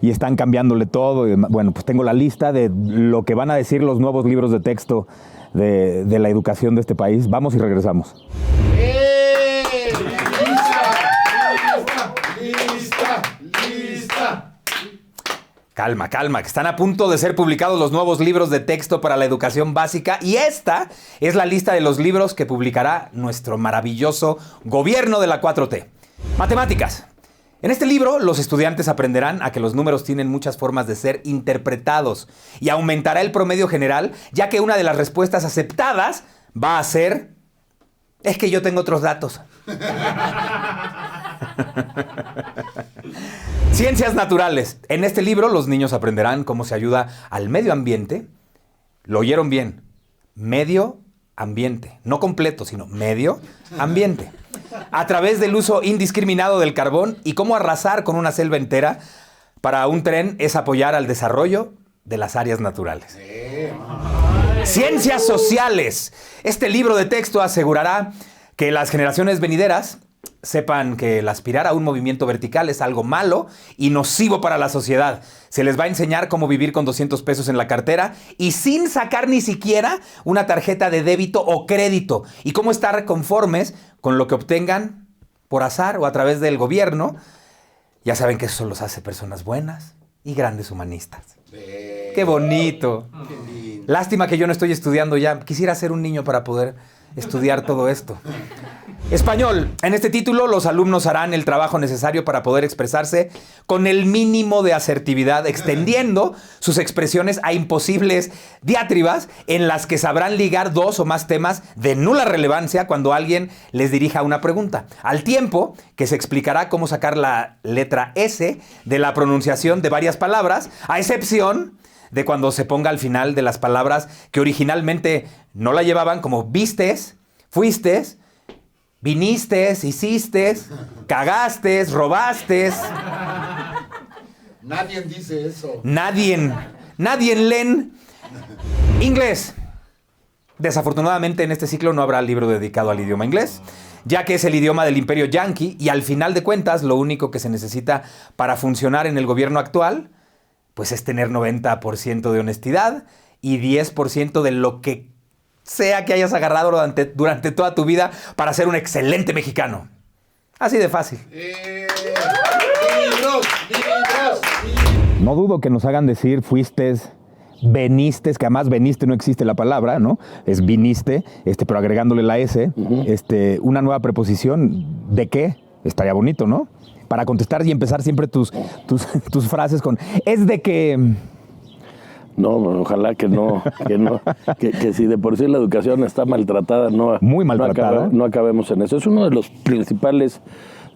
y están cambiándole todo. Bueno, pues tengo la lista de lo que van a decir los nuevos libros de texto de la educación de este país. Vamos y regresamos. ¡Lista! Calma, que están a punto de ser publicados los nuevos libros de texto para la educación básica y esta es la lista de los libros que publicará nuestro maravilloso gobierno de la 4T. Matemáticas. En este libro, los estudiantes aprenderán a que los números tienen muchas formas de ser interpretados y aumentará el promedio general, ya que una de las respuestas aceptadas va a ser: es que yo tengo otros datos. Ciencias naturales. En este libro los niños aprenderán cómo se ayuda al medio ambiente. Lo oyeron bien. Medio ambiente. No completo, sino medio ambiente. A través del uso indiscriminado del carbón y cómo arrasar con una selva entera para un tren es apoyar al desarrollo de las áreas naturales. Ciencias sociales. Este libro de texto asegurará que las generaciones venideras sepan que el aspirar a un movimiento vertical es algo malo y nocivo para la sociedad. Se les va a enseñar cómo vivir con 200 pesos en la cartera y sin sacar ni siquiera una tarjeta de débito o crédito. Y cómo estar conformes con lo que obtengan por azar o a través del gobierno. Ya saben que eso los hace personas buenas y grandes humanistas. ¡Qué bonito! Lástima que yo no estoy estudiando ya. Quisiera ser un niño para poder estudiar todo esto. Español. En este título, los alumnos harán el trabajo necesario para poder expresarse con el mínimo de asertividad, extendiendo sus expresiones a imposibles diatribas en las que sabrán ligar dos o más temas de nula relevancia cuando alguien les dirija una pregunta. Al tiempo que se explicará cómo sacar la letra S de la pronunciación de varias palabras, a excepción de cuando se ponga al final de las palabras que originalmente no la llevaban, como vistes, fuistes, vinistes, hicistes, cagastes, robastes. Nadie dice eso. Nadie leen. Inglés. Desafortunadamente en este ciclo no habrá libro dedicado al idioma inglés, ya que es el idioma del imperio yanqui y al final de cuentas lo único que se necesita para funcionar en el gobierno actual pues es tener 90% de honestidad y 10% de lo que sea que hayas agarrado durante toda tu vida para ser un excelente mexicano. Así de fácil. ¡Libros! No dudo que nos hagan decir fuistes, venistes, que además veniste no existe la palabra, ¿no? Es viniste, pero agregándole la S, una nueva preposición, ¿de qué? Estaría bonito, ¿no? Para contestar y empezar siempre tus frases con es de que... No, ojalá que no, que si de por sí la educación está maltratada, muy maltratada, no acabemos en eso. Es uno de los principales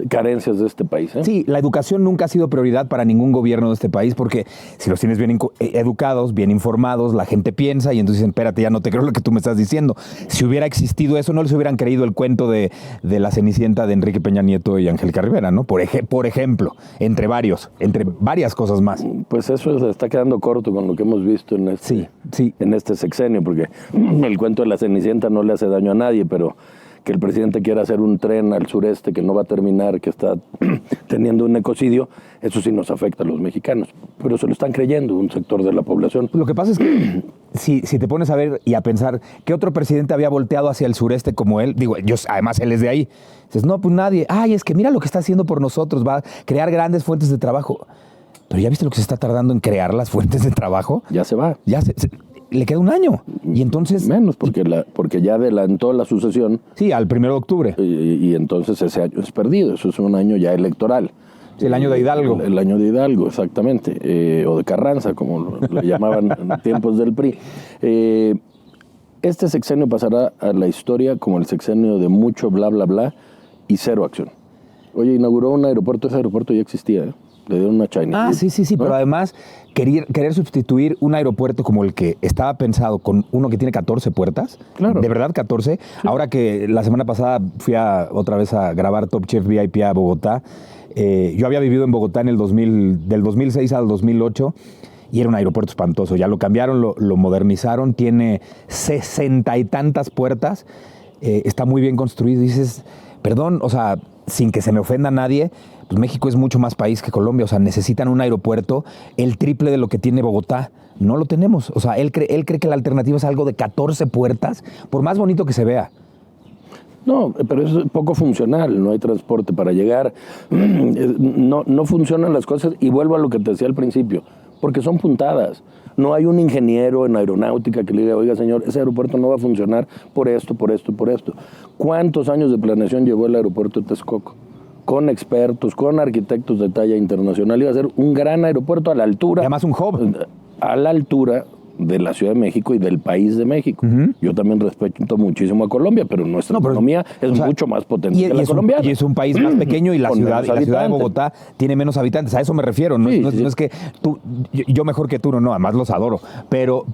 carencias de este país. Sí, la educación nunca ha sido prioridad para ningún gobierno de este país porque si los tienes bien educados, bien informados, la gente piensa y entonces dicen, espérate, ya no te creo lo que tú me estás diciendo. Si hubiera existido eso, no les hubieran creído el cuento de la Cenicienta de Enrique Peña Nieto y Angélica Rivera, ¿no? Por ejemplo, entre varias cosas más. Pues eso se está quedando corto con lo que hemos visto en este sexenio, porque el cuento de la Cenicienta no le hace daño a nadie, pero que el presidente quiera hacer un tren al sureste que no va a terminar, que está teniendo un ecocidio, eso sí nos afecta a los mexicanos. Pero se lo están creyendo un sector de la población. Lo que pasa es que si te pones a ver y a pensar ¿qué otro presidente había volteado hacia el sureste como él? Digo, además él es de ahí. Dices, no, pues nadie. Ay, es que mira lo que está haciendo por nosotros, va a crear grandes fuentes de trabajo. Pero ¿ya viste lo que se está tardando en crear las fuentes de trabajo? Ya se va. Le queda un año. Y entonces... Menos, porque ya adelantó la sucesión. Sí, al 1 de octubre. Y entonces ese año es perdido. Eso es un año ya electoral. Sí, el año de Hidalgo. El año de Hidalgo, exactamente. O de Carranza, como le llamaban en tiempos del PRI. Este sexenio pasará a la historia como el sexenio de mucho bla, bla, bla y cero acción. Oye, inauguró un aeropuerto. Ese aeropuerto ya existía, Le dieron una China. Sí, ¿no? pero además querer sustituir un aeropuerto como el que estaba pensado con uno que tiene 14 puertas, Claro. de verdad 14. Sí. Ahora que la semana pasada fui otra vez a grabar Top Chef VIP a Bogotá, yo había vivido en Bogotá del 2006 al 2008 y era un aeropuerto espantoso. Ya lo cambiaron, lo modernizaron, tiene 60 y tantas puertas, está muy bien construido. Y dices, perdón, o sea, sin que se me ofenda a nadie, pues México es mucho más país que Colombia, o sea, necesitan un aeropuerto el triple de lo que tiene Bogotá. No lo tenemos, o sea, él cree que la alternativa es algo de 14 puertas, por más bonito que se vea. No, pero es poco funcional, no hay transporte para llegar, no funcionan las cosas y vuelvo a lo que te decía al principio, porque son puntadas. No hay un ingeniero en aeronáutica que le diga, oiga señor, ese aeropuerto no va a funcionar por esto, por esto, por esto. ¿Cuántos años de planeación llevó el aeropuerto de Texcoco? Con expertos, con arquitectos de talla internacional, iba a ser un gran aeropuerto a la altura. Además un hub. A la altura de la Ciudad de México y del país de México. Uh-huh. Yo también respeto muchísimo a Colombia, pero nuestra economía es mucho más potente que la colombiana. Y es un país más pequeño y la ciudad de Bogotá tiene menos habitantes. A eso me refiero. No, sí. No es que yo mejor que tú, no, además los adoro. Pero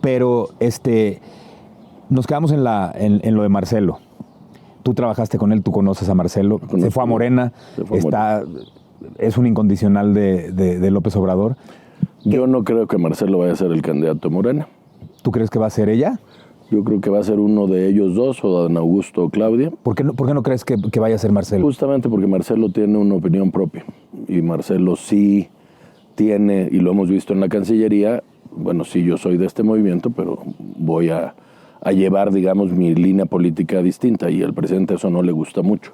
nos quedamos en lo de Marcelo. Tú trabajaste con él, tú conoces a Marcelo. Se fue a Morena. Es un incondicional de López Obrador. Yo no creo que Marcelo vaya a ser el candidato de Morena. ¿Tú crees que va a ser ella? Yo creo que va a ser uno de ellos dos, o don Augusto o Claudia. ¿Por qué no crees que vaya a ser Marcelo? Justamente porque Marcelo tiene una opinión propia. Y Marcelo sí tiene, y lo hemos visto en la Cancillería, bueno, sí, yo soy de este movimiento, pero voy a llevar, digamos, mi línea política distinta, y al presidente eso no le gusta mucho.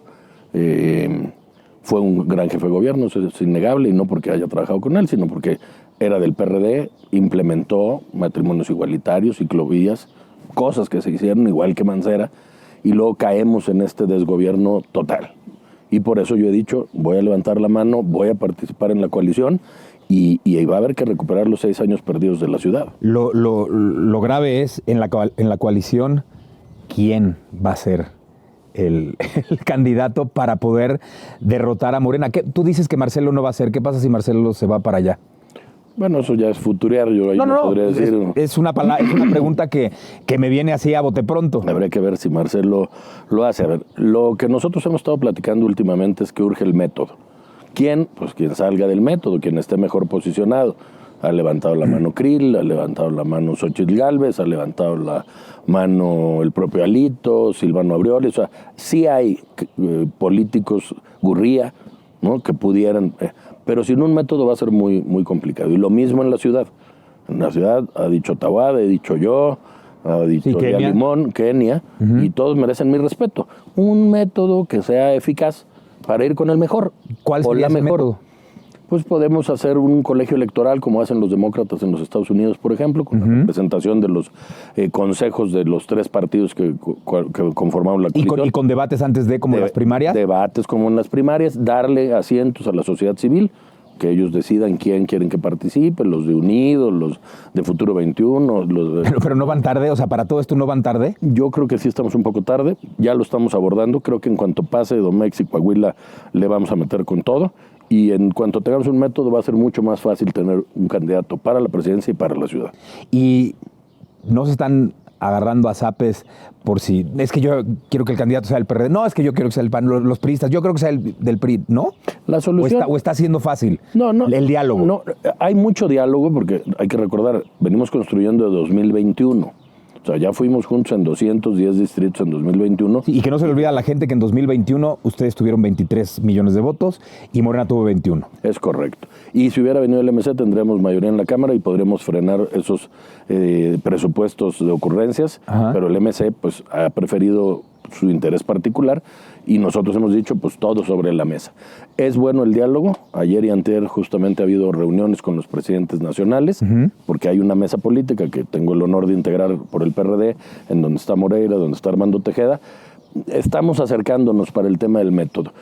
Fue un gran jefe de gobierno, eso es innegable, y no porque haya trabajado con él, sino porque era del PRD, implementó matrimonios igualitarios, ciclovías, cosas que se hicieron igual que Mancera, y luego caemos en este desgobierno total. Y por eso yo he dicho, voy a levantar la mano, voy a participar en la coalición, y va a haber que recuperar los 6 años perdidos de la ciudad. Lo grave es, en la coalición, ¿quién va a ser el candidato para poder derrotar a Morena? Tú dices que Marcelo no va a ser. ¿Qué pasa si Marcelo se va para allá? Bueno, eso ya es futurear, yo no podría decir. Es una pregunta que me viene así a bote pronto. Habría que ver si Marcelo lo hace. A ver, lo que nosotros hemos estado platicando últimamente es que urge el método. ¿Quién? Pues quien salga del método, quien esté mejor posicionado. Ha levantado la mano Krill, ha levantado la mano Xóchitl Gálvez, ha levantado la mano el propio Alito, Silvano Aureoles. O sea, sí hay políticos Gurría, ¿no?, que pudieran, pero sin un método va a ser muy, muy complicado. Y lo mismo en la ciudad. En la ciudad ha dicho Taboada, he dicho yo, ha dicho Limón, Kenia, y todos merecen mi respeto. Un método que sea eficaz para ir con el mejor. ¿Cuál sería ese método? Pues podemos hacer un colegio electoral como hacen los demócratas en los Estados Unidos, por ejemplo, con la representación de los consejos de los 3 partidos que conformaron la coalición. ¿Y con debates antes como las primarias? Debates como en las primarias, darle asientos a la sociedad civil, que ellos decidan quién quieren que participe, los de Unidos, los de Futuro 21. Pero no van tarde, o sea, ¿para todo esto no van tarde? Yo creo que sí estamos un poco tarde, ya lo estamos abordando, creo que en cuanto pase Domex y Coahuila le vamos a meter con todo. Y en cuanto tengamos un método va a ser mucho más fácil tener un candidato para la presidencia y para la ciudad. Y no se están agarrando a zapes por si... Es que yo quiero que el candidato sea el PRD. No, es que yo quiero que sea el PAN, los priistas. Yo creo que sea el del PRI, ¿no? La solución... ¿O está siendo fácil el diálogo? No, hay mucho diálogo porque hay que recordar, venimos construyendo de 2021. O sea, ya fuimos juntos en 210 distritos en 2021. Sí, y que no se le olvida a la gente que en 2021 ustedes tuvieron 23 millones de votos y Morena tuvo 21. Es correcto. Y si hubiera venido el MC tendríamos mayoría en la Cámara y podríamos frenar esos presupuestos de ocurrencias. Ajá. Pero el MC pues ha preferido su interés particular y nosotros hemos dicho pues todo sobre la mesa. Es bueno el diálogo. Ayer y antier justamente ha habido reuniones con los presidentes nacionales, porque hay una mesa política que tengo el honor de integrar por el PRD, en donde está Moreira, donde está Armando Tejeda. Estamos acercándonos para el tema del método.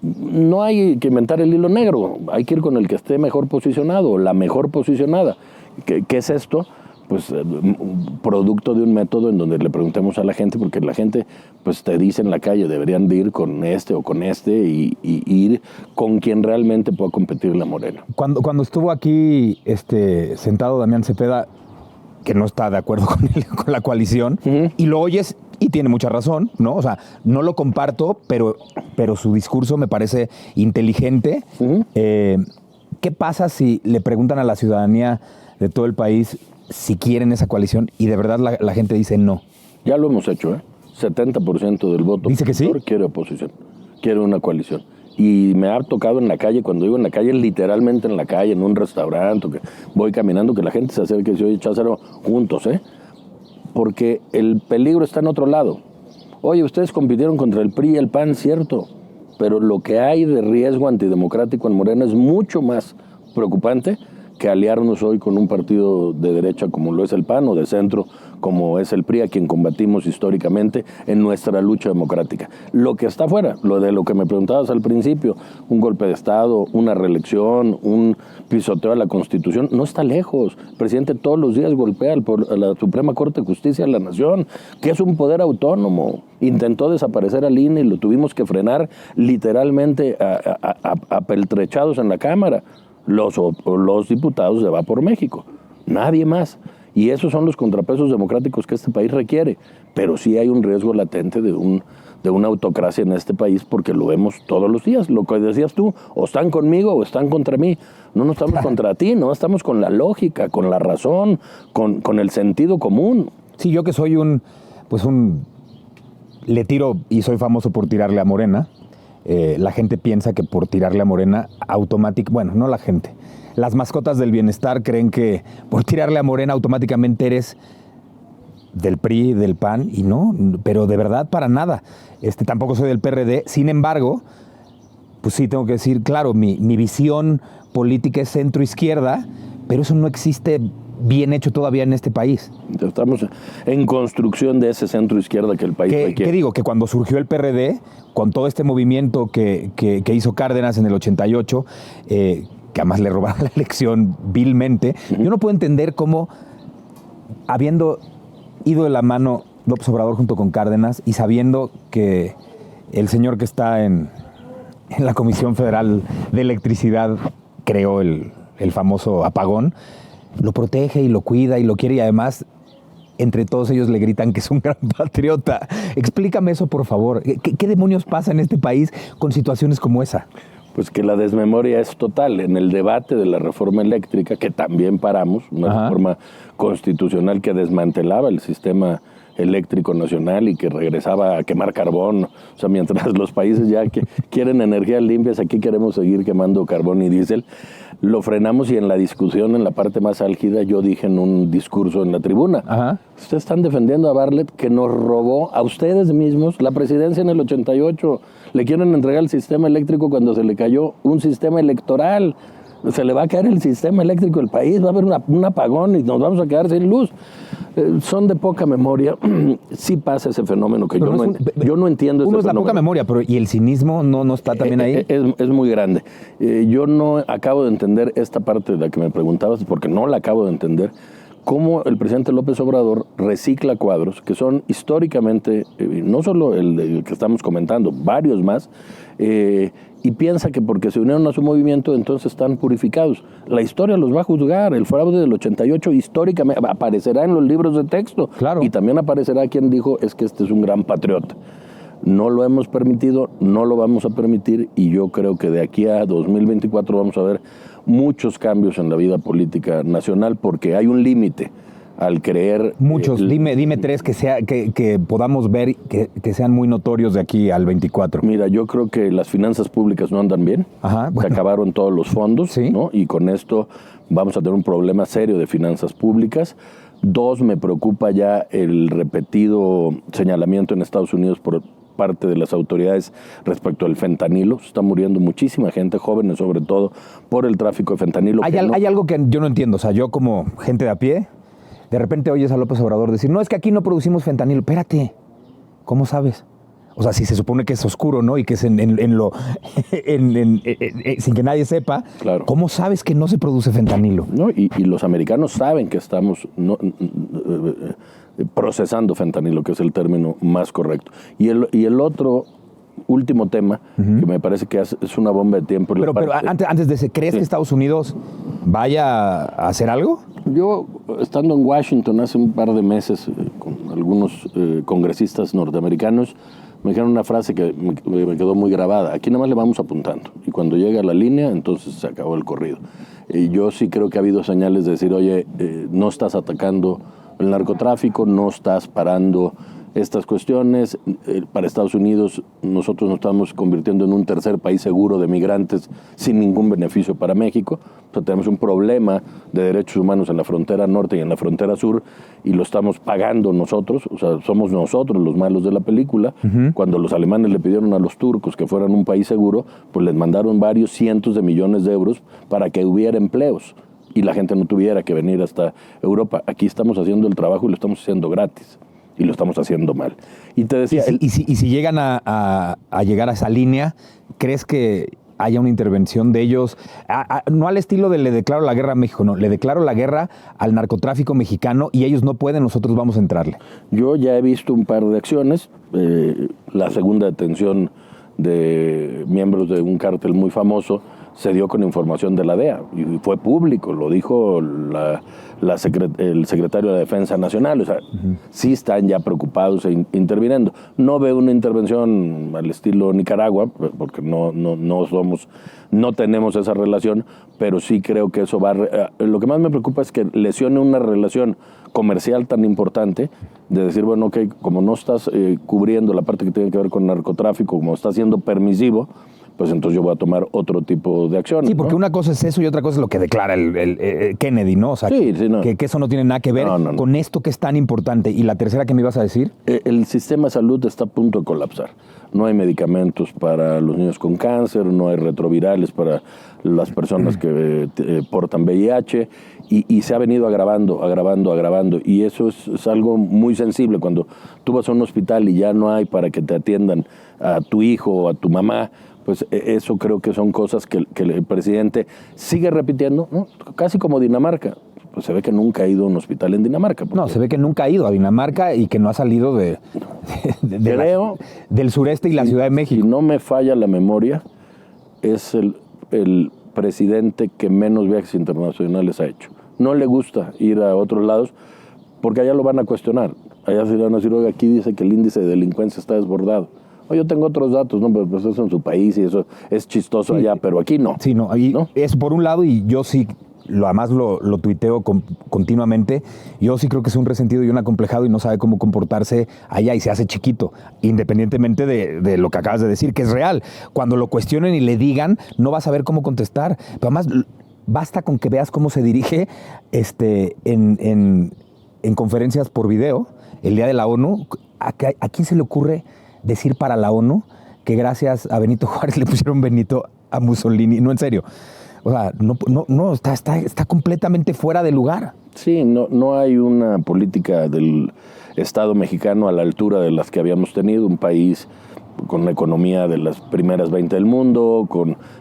No hay que inventar el hilo negro, hay que ir con el que esté mejor posicionado, la mejor posicionada. ¿Qué es esto? Pues producto de un método en donde le preguntemos a la gente, porque la gente pues te dice en la calle, deberían de ir con este o con este y ir con quien realmente pueda competir la Morena. Cuando estuvo aquí sentado Damián Cepeda, que no está de acuerdo con la coalición, y lo oyes y tiene mucha razón, ¿no? O sea, no lo comparto, pero su discurso me parece inteligente. ¿Qué pasa si le preguntan a la ciudadanía de todo el país si quieren esa coalición y de verdad la gente dice no? Ya lo hemos hecho, 70% del voto ¿Dice que sí? quiere oposición, quiere una coalición. Y me ha tocado en la calle, cuando digo en la calle, literalmente en la calle, en un restaurante, que voy caminando, que la gente se acerque y dice, oye, Cházzaro, juntos, porque el peligro está en otro lado. Oye, ustedes compitieron contra el PRI y el PAN, cierto, pero lo que hay de riesgo antidemocrático en Morena es mucho más preocupante que aliarnos hoy con un partido de derecha como lo es el PAN o de centro como es el PRI, a quien combatimos históricamente en nuestra lucha democrática. Lo que está afuera, lo que me preguntabas al principio, un golpe de Estado, una reelección, un pisoteo a la Constitución, no está lejos. El presidente todos los días golpea a la Suprema Corte de Justicia de la Nación, que es un poder autónomo. Intentó desaparecer al INE y lo tuvimos que frenar literalmente apeltrechados en la Cámara. Los diputados de Va por México, nadie más. Y esos son los contrapesos democráticos que este país requiere. Pero sí hay un riesgo latente de una autocracia en este país, porque lo vemos todos los días. Lo que decías tú, o están conmigo o están contra mí. No estamos contra ti, no, estamos con la lógica, con la razón, con el sentido común. Sí, yo que soy le tiro y soy famoso por tirarle a Morena. La gente piensa que por tirarle a Morena bueno, no la gente. Las mascotas del bienestar creen que por tirarle a Morena automáticamente eres del PRI, del PAN, y no, pero de verdad para nada. Tampoco soy del PRD. Sin embargo, pues sí tengo que decir, claro, mi visión política es centro-izquierda, pero eso no existe bien hecho todavía en este país. Estamos en construcción de ese centro-izquierda que el país requiere. ¿Qué digo? Que cuando surgió el PRD, con todo este movimiento que hizo Cárdenas en el 88, que además le robaron la elección vilmente, yo no puedo entender cómo, habiendo ido de la mano López Obrador junto con Cárdenas y sabiendo que el señor que está en la Comisión Federal de Electricidad creó el famoso apagón, lo protege y lo cuida y lo quiere, y además entre todos ellos le gritan que es un gran patriota. Explícame eso, por favor. ¿Qué demonios pasa en este país con situaciones como esa? Pues que la desmemoria es total. En el debate de la reforma eléctrica, que también paramos, una reforma constitucional que desmantelaba el sistema eléctrico nacional y que regresaba a quemar carbón. O sea, mientras los países ya que quieren energías limpias, aquí queremos seguir quemando carbón y diésel. Lo frenamos, y en la discusión, en la parte más álgida, yo dije en un discurso en la tribuna, ustedes están defendiendo a Bartlett, que nos robó a ustedes mismos la presidencia en el 88. Le quieren entregar el sistema eléctrico cuando se le cayó un sistema electoral. Se le va a caer el sistema eléctrico del país, va a haber un apagón y nos vamos a quedar sin luz. Son de poca memoria. Sí pasa ese fenómeno que yo no entiendo. Uno es la poca memoria, pero ¿y el cinismo no está también ahí? Es muy grande. Yo no acabo de entender esta parte de la que me preguntabas, porque no la acabo de entender. Cómo el presidente López Obrador recicla cuadros que son históricamente, no solo el que estamos comentando, varios más, y piensa que porque se unieron a su movimiento entonces están purificados. La historia los va a juzgar. El fraude del 88 históricamente aparecerá en los libros de texto. Claro. Y también aparecerá quien dijo es que este es un gran patriota. No lo hemos permitido, no lo vamos a permitir, y yo creo que de aquí a 2024 vamos a ver muchos cambios en la vida política nacional, porque hay un límite al creer... Muchos, dime tres que podamos ver que sean muy notorios de aquí al 24. Mira, yo creo que las finanzas públicas no andan bien. Se acabaron todos los fondos, ¿sí? ¿no? Y con esto vamos a tener un problema serio de finanzas públicas. 2, me preocupa ya el repetido señalamiento en Estados Unidos por parte de las autoridades respecto al fentanilo. Está muriendo muchísima gente, jóvenes sobre todo, por el tráfico de fentanilo. Hay algo que yo no entiendo. O sea, yo como gente de a pie, de repente oyes a López Obrador decir, no, es que aquí no producimos fentanilo. Espérate, ¿cómo sabes? O sea, si se supone que es oscuro, ¿no? Y que es sin que nadie sepa, Claro. ¿cómo sabes que no se produce fentanilo? ¿No? Y los americanos saben que estamos procesando fentanilo, que es el término más correcto. Y el otro último tema, que me parece que es una bomba de tiempo. Pero antes de ese, ¿crees que Estados Unidos vaya a hacer algo? Yo, estando en Washington hace un par de meses con algunos congresistas norteamericanos, me dijeron una frase que me quedó muy grabada. Aquí nada más le vamos apuntando. Y cuando llega a la línea, entonces se acabó el corrido. Y yo sí creo que ha habido señales de decir, oye, no estás atacando el narcotráfico, no estás parando estas cuestiones. Para Estados Unidos, nosotros nos estamos convirtiendo en un tercer país seguro de migrantes sin ningún beneficio para México. O sea, tenemos un problema de derechos humanos en la frontera norte y en la frontera sur y lo estamos pagando nosotros. O sea, somos nosotros los malos de la película. Cuando los alemanes le pidieron a los turcos que fueran un país seguro, pues les mandaron varios cientos de millones de euros para que hubiera empleos y la gente no tuviera que venir hasta Europa. Aquí estamos haciendo el trabajo y lo estamos haciendo gratis. Y lo estamos haciendo mal. Y te decía... ¿Y si llegan a llegar a esa línea, crees que haya una intervención de ellos? No al estilo de le declaro la guerra a México, no. Le declaro la guerra al narcotráfico mexicano y ellos no pueden, nosotros vamos a entrarle. Yo ya he visto un par de acciones. La segunda detención de miembros de un cártel muy famoso se dio con información de la DEA y fue público, lo dijo el secretario de Defensa Nacional. O sea, sí están ya preocupados e interviniendo. No veo una intervención al estilo Nicaragua, porque no tenemos esa relación, pero sí creo que eso va lo que más me preocupa es que lesione una relación comercial tan importante, de decir, bueno, ok, como no estás cubriendo la parte que tiene que ver con narcotráfico, como estás siendo permisivo, pues entonces yo voy a tomar otro tipo de acción. Sí, porque ¿no? una cosa es eso y otra cosa es lo que declara el Kennedy, ¿no? O sea, Sí, no. que eso no tiene nada que ver con esto que es tan importante. ¿Y la tercera que me ibas a decir? El sistema de salud está a punto de colapsar. No hay medicamentos para los niños con cáncer, no hay retrovirales para las personas que portan VIH y se ha venido agravando. Y eso es algo muy sensible. Cuando tú vas a un hospital y ya no hay para que te atiendan a tu hijo o a tu mamá, pues eso creo que son cosas que el presidente sigue repitiendo, ¿no? Casi como Dinamarca. Pues se ve que nunca ha ido a un hospital en Dinamarca. No, se ve que nunca ha ido a Dinamarca y que no ha salido del sureste y la Ciudad de México. Si no me falla la memoria, es el presidente que menos viajes internacionales ha hecho. No le gusta ir a otros lados porque allá lo van a cuestionar. Allá se van a decir, oiga, aquí dice que el índice de delincuencia está desbordado. Yo tengo otros datos, ¿no? Pero pues eso en su país y eso es chistoso allá, pero aquí no. Sí, no. Y es por un lado, y yo sí, además lo tuiteo continuamente, yo sí creo que es un resentido y un acomplejado y no sabe cómo comportarse allá y se hace chiquito, independientemente de lo que acabas de decir, que es real. Cuando lo cuestionen y le digan, no va a saber cómo contestar. Pero además, basta con que veas cómo se dirige en conferencias por video, el día de la ONU. ¿A quién se le ocurre decir para la ONU que gracias a Benito Juárez le pusieron Benito a Mussolini? No, en serio. O sea, no está completamente fuera de lugar. Sí, no hay una política del Estado mexicano a la altura de las que habíamos tenido, un país con una economía de las primeras 20 del mundo,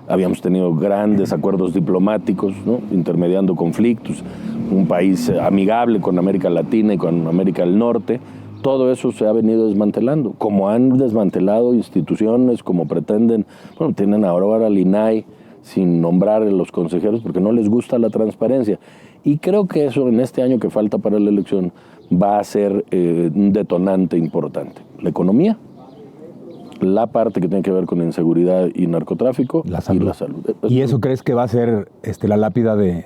habíamos tenido grandes acuerdos diplomáticos, ¿no? Intermediando conflictos, un país amigable con América Latina y con América del Norte. Todo eso se ha venido desmantelando, como han desmantelado instituciones, como pretenden, tienen ahora al INAI sin nombrar a los consejeros porque no les gusta la transparencia. Y creo que eso en este año que falta para la elección va a ser un detonante importante. La economía, la parte que tiene que ver con inseguridad y narcotráfico y la salud. ¿Y eso crees que va a ser la lápida de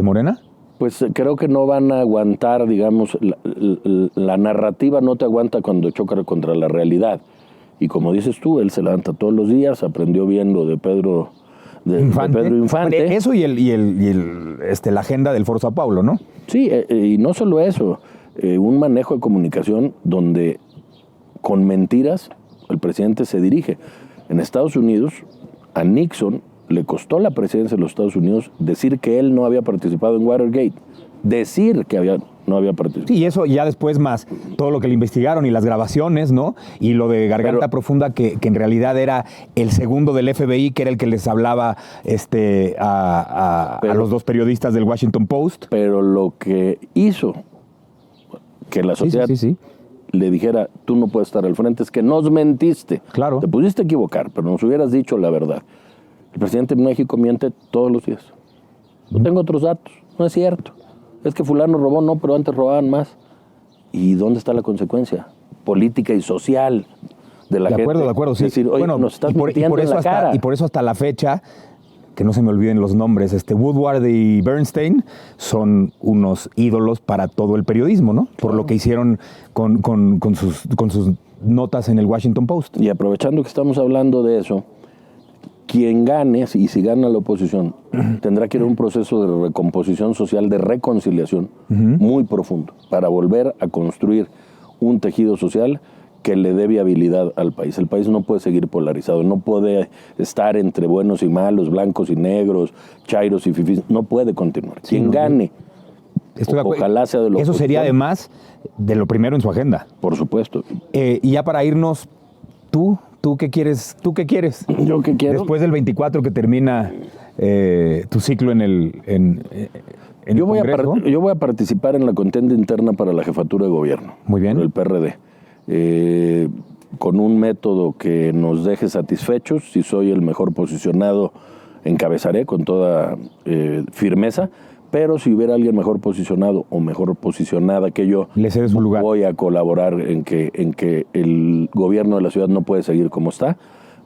Morena? Pues creo que no van a aguantar, digamos, la narrativa no te aguanta cuando choca contra la realidad. Y como dices tú, él se levanta todos los días, aprendió bien lo de Pedro Infante. Eso y la agenda del Foro Sao Paulo, ¿no? Sí, y no solo eso, un manejo de comunicación donde con mentiras el presidente se dirige. En Estados Unidos, a Nixon le costó la presidencia de los Estados Unidos decir que él no había participado en Watergate. Decir que no había participación. Sí, y eso ya después más todo lo que le investigaron y las grabaciones, ¿no? Y lo de Garganta Profunda, que en realidad era el segundo del FBI, que era el que les hablaba a los dos periodistas del Washington Post. Pero lo que hizo que la sociedad le dijera, tú no puedes estar al frente, es que nos mentiste. Claro. Te pudiste equivocar, pero nos hubieras dicho la verdad. El presidente de México miente todos los días. Yo tengo otros datos, no es cierto. Es que fulano robó, no, pero antes robaban más. ¿Y dónde está la consecuencia política y social de la gente? De acuerdo, sí. Es decir, oye, nos estás mintiendo en la cara. Y por eso hasta la fecha, que no se me olviden los nombres, Woodward y Bernstein son unos ídolos para todo el periodismo, ¿no? Por lo que hicieron con sus notas en el Washington Post. Y aprovechando que estamos hablando de eso, quien gane, y si gana la oposición, tendrá que ir a un proceso de recomposición social, de reconciliación muy profundo, para volver a construir un tejido social que le dé viabilidad al país. El país no puede seguir polarizado, no puede estar entre buenos y malos, blancos y negros, chairos y fifís, no puede continuar. Quien gane, ojalá sea de lo Eso sería además de lo primero en su agenda. Por supuesto. Y ya para irnos, ¿Tú qué quieres? ¿Yo qué quiero? Después del 24 que termina tu ciclo en el Congreso. Yo voy a participar en la contienda interna para la jefatura de gobierno. Muy bien. Por el PRD. Con un método que nos deje satisfechos. Si soy el mejor posicionado, encabezaré con toda firmeza. Pero si hubiera alguien mejor posicionado o mejor posicionada que yo, le cedes un lugar. Voy a colaborar en que el gobierno de la ciudad no puede seguir como está.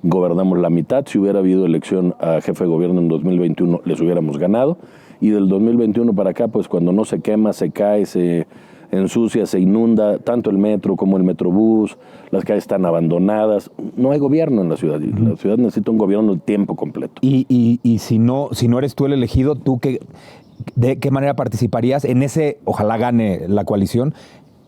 Gobernamos la mitad. Si hubiera habido elección a jefe de gobierno en 2021, les hubiéramos ganado. Y del 2021 para acá, pues cuando no se quema, se cae, se ensucia, se inunda, tanto el metro como el metrobús, las calles están abandonadas. No hay gobierno en la ciudad. Y la ciudad necesita un gobierno de tiempo completo. Y si no eres tú el elegido, ¿de qué manera participarías en ese, ojalá gane la coalición?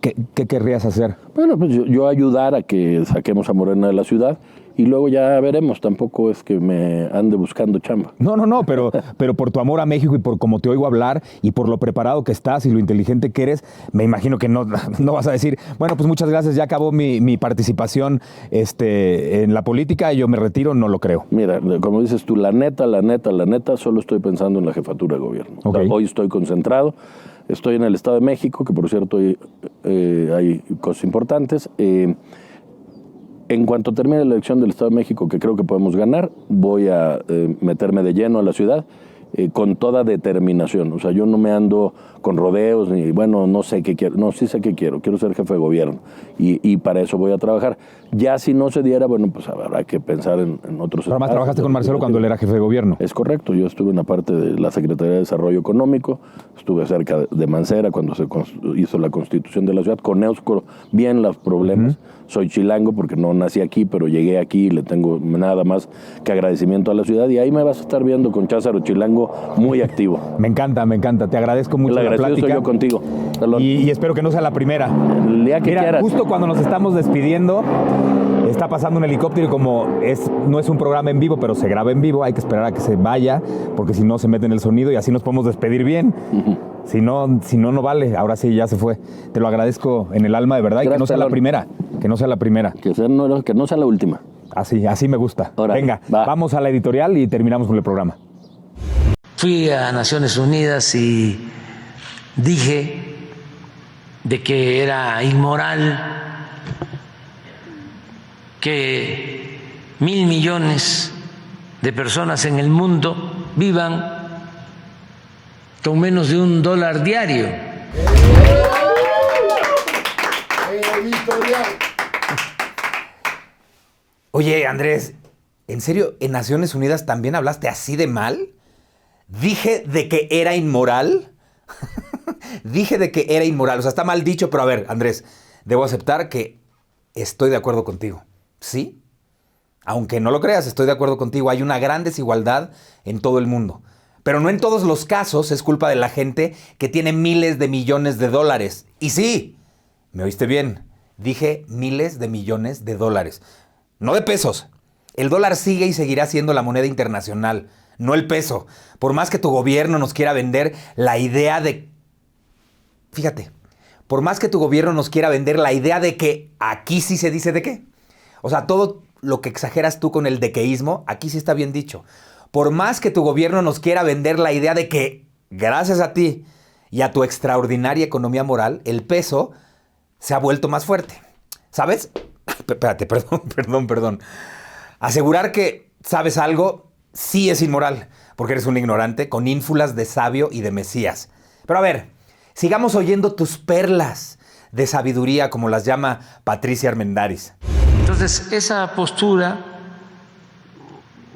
¿Qué querrías hacer? Bueno, pues yo ayudar a que saquemos a Morena de la ciudad y luego ya veremos. Tampoco es que me ande buscando chamba. No, pero por tu amor a México y por cómo te oigo hablar y por lo preparado que estás y lo inteligente que eres, me imagino que no vas a decir, bueno, pues muchas gracias, ya acabó mi participación en la política y yo me retiro, no lo creo. Mira, como dices tú, la neta, solo estoy pensando en la jefatura de gobierno. Okay. Hoy estoy concentrado. Estoy en el Estado de México, que por cierto hay cosas importantes. En cuanto termine la elección del Estado de México, que creo que podemos ganar, voy a meterme de lleno a la ciudad con toda determinación. O sea, yo no me ando con rodeos, ni no sé qué quiero. No, sí sé qué quiero. Quiero ser jefe de gobierno y para eso voy a trabajar. Ya si no se diera, pues habrá que pensar en otros. Pero además trabajaste con Marcelo cuando él era jefe de gobierno. Es correcto. Yo estuve en la parte de la Secretaría de Desarrollo Económico, estuve cerca de Mancera cuando se hizo la Constitución de la ciudad. Conozco bien los problemas. Soy chilango porque no nací aquí, pero llegué aquí y le tengo nada más que agradecimiento a la ciudad. Y ahí me vas a estar viendo con Cházaro Chilango muy activo. Me encanta. Te agradezco mucho la plática. Estoy yo contigo. Y espero que no sea la primera. El día que quieras. Justo cuando nos estamos despidiendo, está pasando un helicóptero y como no es un programa en vivo, pero se graba en vivo, hay que esperar a que se vaya, porque si no se mete en el sonido y así nos podemos despedir bien. Si no, no vale. Ahora sí, ya se fue. Te lo agradezco en el alma, de verdad. Gracias, y que no sea la primera. Que no sea la primera. Que no sea la última. Así me gusta. Órale, venga, vamos a la editorial y terminamos con el programa. Fui a Naciones Unidas y dije de que era inmoral que 1.000 millones de personas en el mundo vivan con menos de $1 diario. Oye, Andrés, ¿en serio en Naciones Unidas también hablaste así de mal? ¿Dije de que era inmoral? Dije de que era inmoral. O sea, está mal dicho, pero a ver, Andrés, debo aceptar que estoy de acuerdo contigo. ¿Sí? Aunque no lo creas, estoy de acuerdo contigo. Hay una gran desigualdad en todo el mundo. Pero no en todos los casos es culpa de la gente que tiene miles de millones de dólares. Y sí, me oíste bien. Dije miles de millones de dólares. No de pesos. El dólar sigue y seguirá siendo la moneda internacional, no el peso. Por más que tu gobierno nos quiera vender la idea de... Fíjate, por más que tu gobierno nos quiera vender la idea de que aquí sí se dice de qué. O sea, todo lo que exageras tú con el dequeísmo, aquí sí está bien dicho. Por más que tu gobierno nos quiera vender la idea de que, gracias a ti y a tu extraordinaria economía moral, el peso se ha vuelto más fuerte. ¿Sabes? Espérate, perdón. Asegurar que sabes algo sí es inmoral, porque eres un ignorante con ínfulas de sabio y de mesías. Pero a ver, sigamos oyendo tus perlas de sabiduría, como las llama Patricia Armendáriz. Entonces, esa postura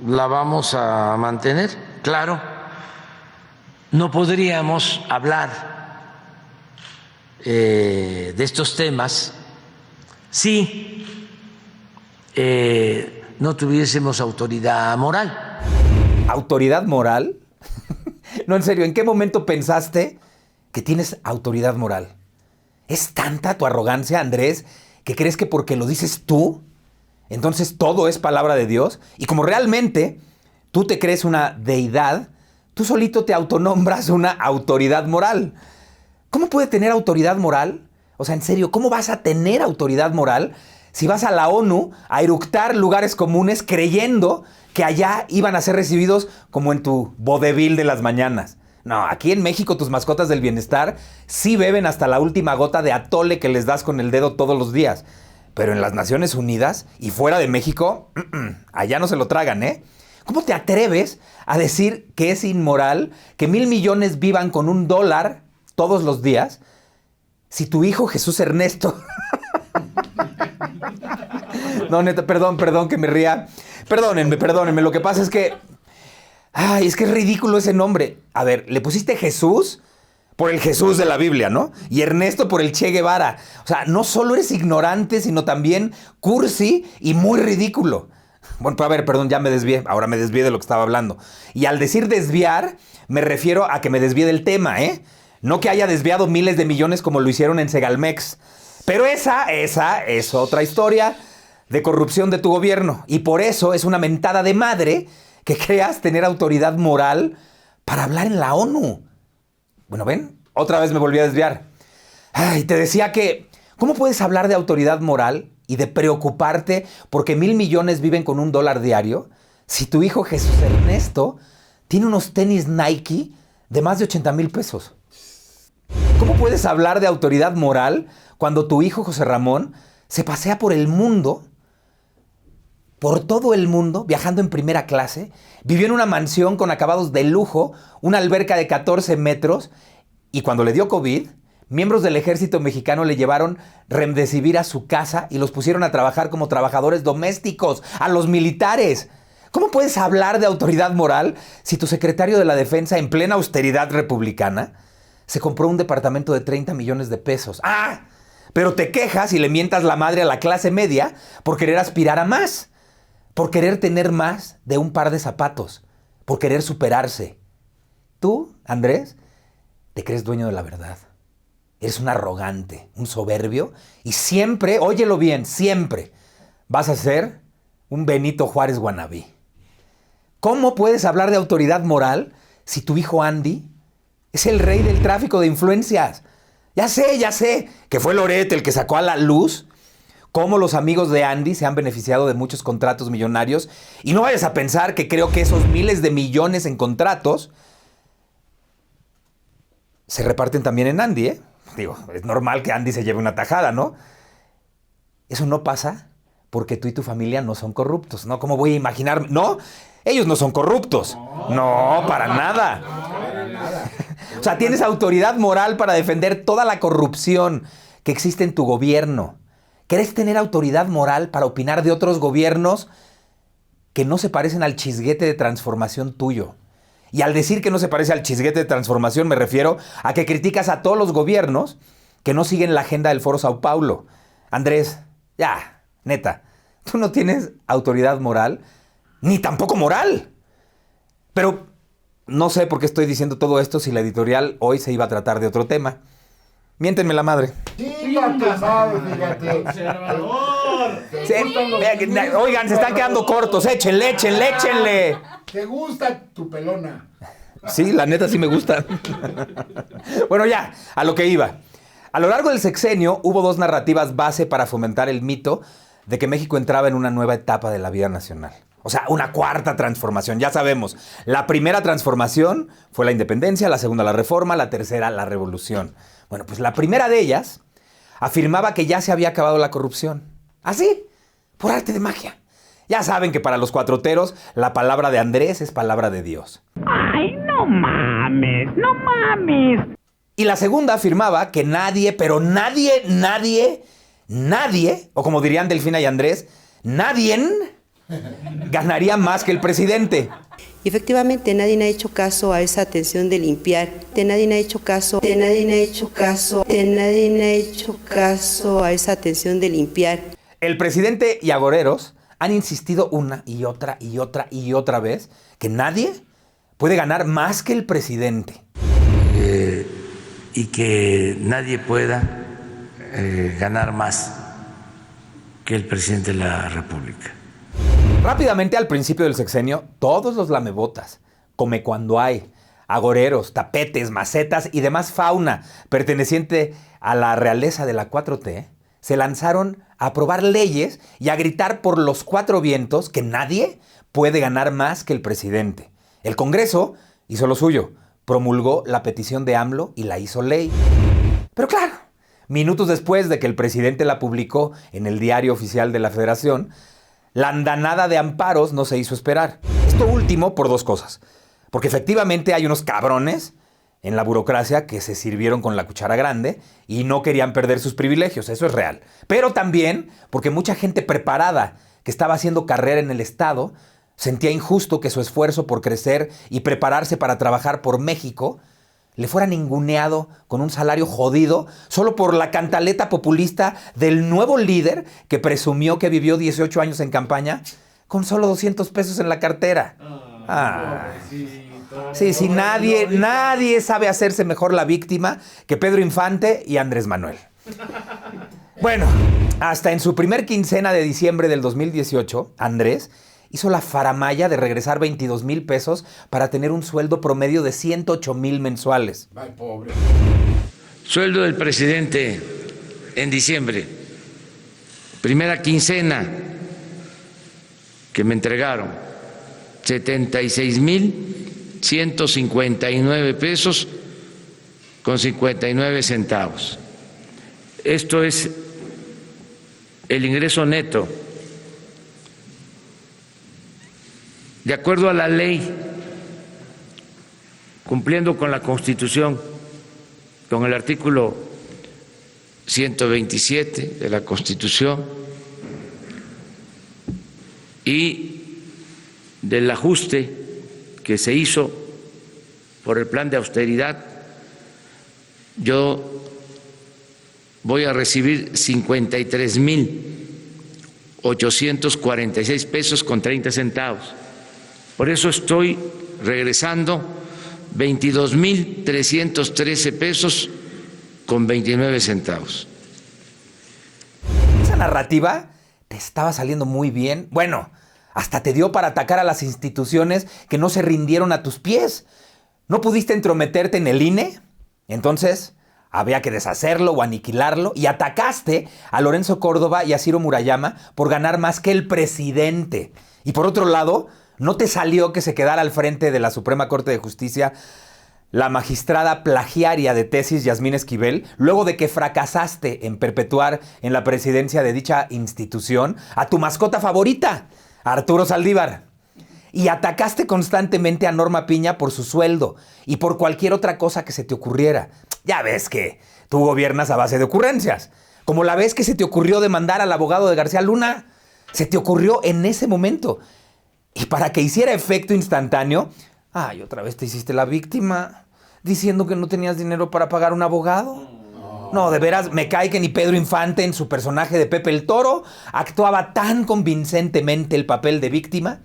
la vamos a mantener, claro. No podríamos hablar de estos temas si no tuviésemos autoridad moral. ¿Autoridad moral? No, en serio, ¿en qué momento pensaste que tienes autoridad moral? ¿Es tanta tu arrogancia, Andrés, que crees que porque lo dices tú, entonces todo es palabra de Dios? Y como realmente tú te crees una deidad, tú solito te autonombras una autoridad moral. ¿Cómo puede tener autoridad moral? O sea, en serio, ¿cómo vas a tener autoridad moral si vas a la ONU a eructar lugares comunes creyendo que allá iban a ser recibidos como en tu vodevil de las mañanas? No, aquí en México tus mascotas del bienestar sí beben hasta la última gota de atole que les das con el dedo todos los días. Pero en las Naciones Unidas y fuera de México, allá no se lo tragan, ¿eh? ¿Cómo te atreves a decir que es inmoral que 1,000 millones vivan con $1 todos los días si tu hijo Jesús Ernesto... No, neta, perdón que me ría. Perdónenme. Lo que pasa es que... Ay, es que es ridículo ese nombre. A ver, le pusiste Jesús por el Jesús de la Biblia, ¿no? Y Ernesto por el Che Guevara. O sea, no solo eres ignorante, sino también cursi y muy ridículo. Bueno, pero a ver, perdón, ya me desvié. Ahora me desvié de lo que estaba hablando. Y al decir desviar, me refiero a que me desvié del tema, ¿eh? No que haya desviado miles de millones como lo hicieron en Segalmex. Pero esa es otra historia de corrupción de tu gobierno. Y por eso es una mentada de madre que creas tener autoridad moral para hablar en la ONU. Bueno, ¿ven? Otra vez me volví a desviar. Ay, te decía que, ¿cómo puedes hablar de autoridad moral y de preocuparte porque 1,000 millones viven con $1 diario si tu hijo Jesús Ernesto tiene unos tenis Nike de más de 80,000 pesos? ¿Cómo puedes hablar de autoridad moral cuando tu hijo José Ramón se pasea por el mundo, por todo el mundo, viajando en primera clase, vivió en una mansión con acabados de lujo, una alberca de 14 metros, y cuando le dio COVID, miembros del ejército mexicano le llevaron remdesivir a su casa y los pusieron a trabajar como trabajadores domésticos, a los militares? ¿Cómo puedes hablar de autoridad moral si tu secretario de la Defensa, en plena austeridad republicana, se compró un departamento de 30 millones de pesos? ¡Ah! Pero te quejas y le mientas la madre a la clase media por querer aspirar a más, por querer tener más de un par de zapatos, por querer superarse. Tú, Andrés, te crees dueño de la verdad. Eres un arrogante, un soberbio y siempre, óyelo bien, siempre vas a ser un Benito Juárez wannabe. ¿Cómo puedes hablar de autoridad moral si tu hijo Andy es el rey del tráfico de influencias? Ya sé, que fue Loret el que sacó a la luz cómo los amigos de Andy se han beneficiado de muchos contratos millonarios. Y no vayas a pensar que creo que esos miles de millones en contratos se reparten también en Andy, ¿eh? Digo, es normal que Andy se lleve una tajada, ¿no? Eso no pasa porque tú y tu familia no son corruptos, ¿no? ¿Cómo voy a imaginar? No, ellos no son corruptos. No, para nada. O sea, tienes autoridad moral para defender toda la corrupción que existe en tu gobierno. ¿Querés tener autoridad moral para opinar de otros gobiernos que no se parecen al chisguete de transformación tuyo? Y al decir que no se parece al chisguete de transformación me refiero a que criticas a todos los gobiernos que no siguen la agenda del Foro Sao Paulo. Andrés, ya, neta, tú no tienes autoridad moral, ni tampoco moral. Pero no sé por qué estoy diciendo todo esto si la editorial hoy se iba a tratar de otro tema. Miéntenme la madre. Fíjate. Sí, oigan, se están quedando cortos. Échenle. ¿Te gusta tu pelona? Sí, la neta sí me gusta. Bueno, ya, a lo que iba. A lo largo del sexenio hubo dos narrativas base para fomentar el mito de que México entraba en una nueva etapa de la vida nacional. O sea, una cuarta transformación. Ya sabemos, la primera transformación fue la independencia, la segunda la reforma, la tercera la revolución. Bueno, pues la primera de ellas afirmaba que ya se había acabado la corrupción. Así, por arte de magia. Ya saben que para los cuatroteros la palabra de Andrés es palabra de Dios. Ay, no mames, no mames. Y la segunda afirmaba que nadie, pero nadie, o como dirían Delfina y Andrés, nadie ganaría más que el presidente. Y efectivamente nadie ha hecho caso a esa atención de limpiar, nadie ha hecho caso a esa atención de limpiar. El presidente y agoreros han insistido una y otra vez que nadie puede ganar más que el presidente. Y que nadie pueda ganar más que el presidente de la República. Rápidamente, al principio del sexenio, todos los lamebotas, come cuando hay, agoreros, tapetes, macetas y demás fauna perteneciente a la realeza de la 4T, se lanzaron a aprobar leyes y a gritar por los cuatro vientos que nadie puede ganar más que el presidente. El Congreso hizo lo suyo, promulgó la petición de AMLO y la hizo ley. Pero claro, minutos después de que el presidente la publicó en el Diario Oficial de la Federación, la andanada de amparos no se hizo esperar. Esto último por dos cosas. Porque efectivamente hay unos cabrones en la burocracia que se sirvieron con la cuchara grande y no querían perder sus privilegios, eso es real. Pero también porque mucha gente preparada que estaba haciendo carrera en el Estado sentía injusto que su esfuerzo por crecer y prepararse para trabajar por México le fuera ninguneado con un salario jodido solo por la cantaleta populista del nuevo líder que presumió que vivió 18 años en campaña con solo 200 pesos en la cartera. Sí, nadie sabe hacerse mejor la víctima que Pedro Infante y Andrés Manuel. Bueno, hasta en su primer quincena de diciembre del 2018, Andrés hizo la faramalla de regresar 22,000 pesos para tener un sueldo promedio de 108,000 mensuales. Ay, pobre. Sueldo del presidente en diciembre, primera quincena que me entregaron, 76,159 pesos con 59 centavos. Esto es el ingreso neto. De acuerdo a la ley, cumpliendo con la Constitución, con el artículo 127 de la Constitución y del ajuste que se hizo por el plan de austeridad, yo voy a recibir 53,846 pesos con 30 centavos. Por eso estoy regresando 22,313 pesos con 29 centavos. Esa narrativa te estaba saliendo muy bien. Bueno, hasta te dio para atacar a las instituciones que no se rindieron a tus pies. ¿No pudiste entrometerte en el INE? Entonces había que deshacerlo o aniquilarlo y atacaste a Lorenzo Córdoba y a Ciro Murayama por ganar más que el presidente. Y por otro lado, ¿no te salió que se quedara al frente de la Suprema Corte de Justicia la magistrada plagiaria de tesis Yasmín Esquivel, luego de que fracasaste en perpetuar en la presidencia de dicha institución a tu mascota favorita, Arturo Saldívar? Y atacaste constantemente a Norma Piña por su sueldo y por cualquier otra cosa que se te ocurriera. Ya ves que tú gobiernas a base de ocurrencias. Como la vez que se te ocurrió demandar al abogado de García Luna. Se te ocurrió en ese momento. Y para que hiciera efecto instantáneo, otra vez te hiciste la víctima, diciendo que no tenías dinero para pagar un abogado. No, de veras, me cae que ni Pedro Infante en su personaje de Pepe el Toro actuaba tan convincentemente el papel de víctima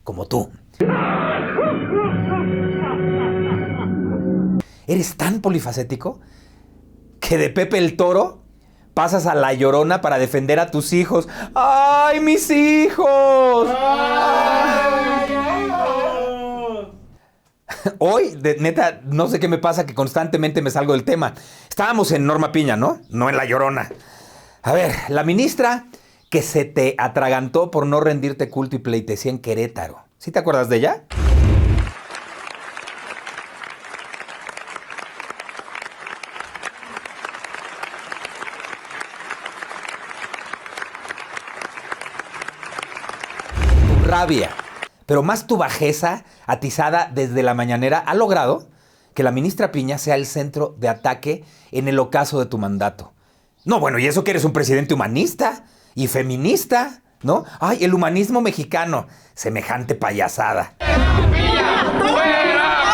como tú. Eres tan polifacético que de Pepe el Toro pasas a La Llorona para defender a tus hijos. ¡Ay, mis hijos! ¡Ay! Hoy, neta, no sé qué me pasa que constantemente me salgo del tema. Estábamos en Norma Piña, ¿no? No en La Llorona. A ver, la ministra que se te atragantó por no rendirte culto y pleitesía en Querétaro. ¿Sí te acuerdas de ella? Tu rabia, pero más tu bajeza atizada desde la mañanera ha logrado que la ministra Piña sea el centro de ataque en el ocaso de tu mandato. No, bueno, y eso que eres un presidente humanista y feminista, ¿no? Ay, el humanismo mexicano, semejante payasada. ¡Fuera,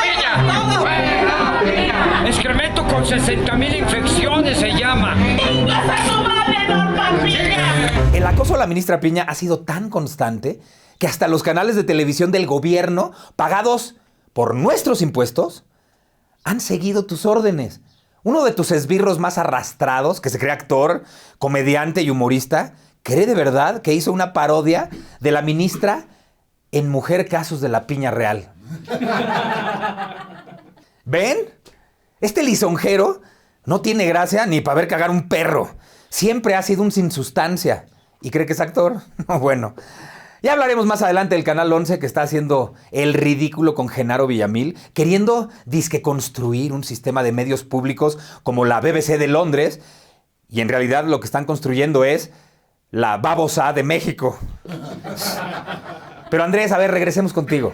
Piña! ¡Fuera, Piña! Excremento con 60,000 infecciones se llama. El acoso a la ministra Piña ha sido tan constante que hasta los canales de televisión del gobierno, pagados por nuestros impuestos, han seguido tus órdenes. Uno de tus esbirros más arrastrados, que se cree actor, comediante y humorista, cree de verdad que hizo una parodia de la ministra en Mujer Casos de la Piña Real. ¿Ven? Este lisonjero no tiene gracia ni para ver cagar un perro. Siempre ha sido un sin sustancia. ¿Y cree que es actor? No, bueno. Ya hablaremos más adelante del Canal 11 que está haciendo el ridículo con Genaro Villamil, queriendo disque construir un sistema de medios públicos como la BBC de Londres, y en realidad lo que están construyendo es la babosa de México. Pero Andrés, a ver, regresemos contigo.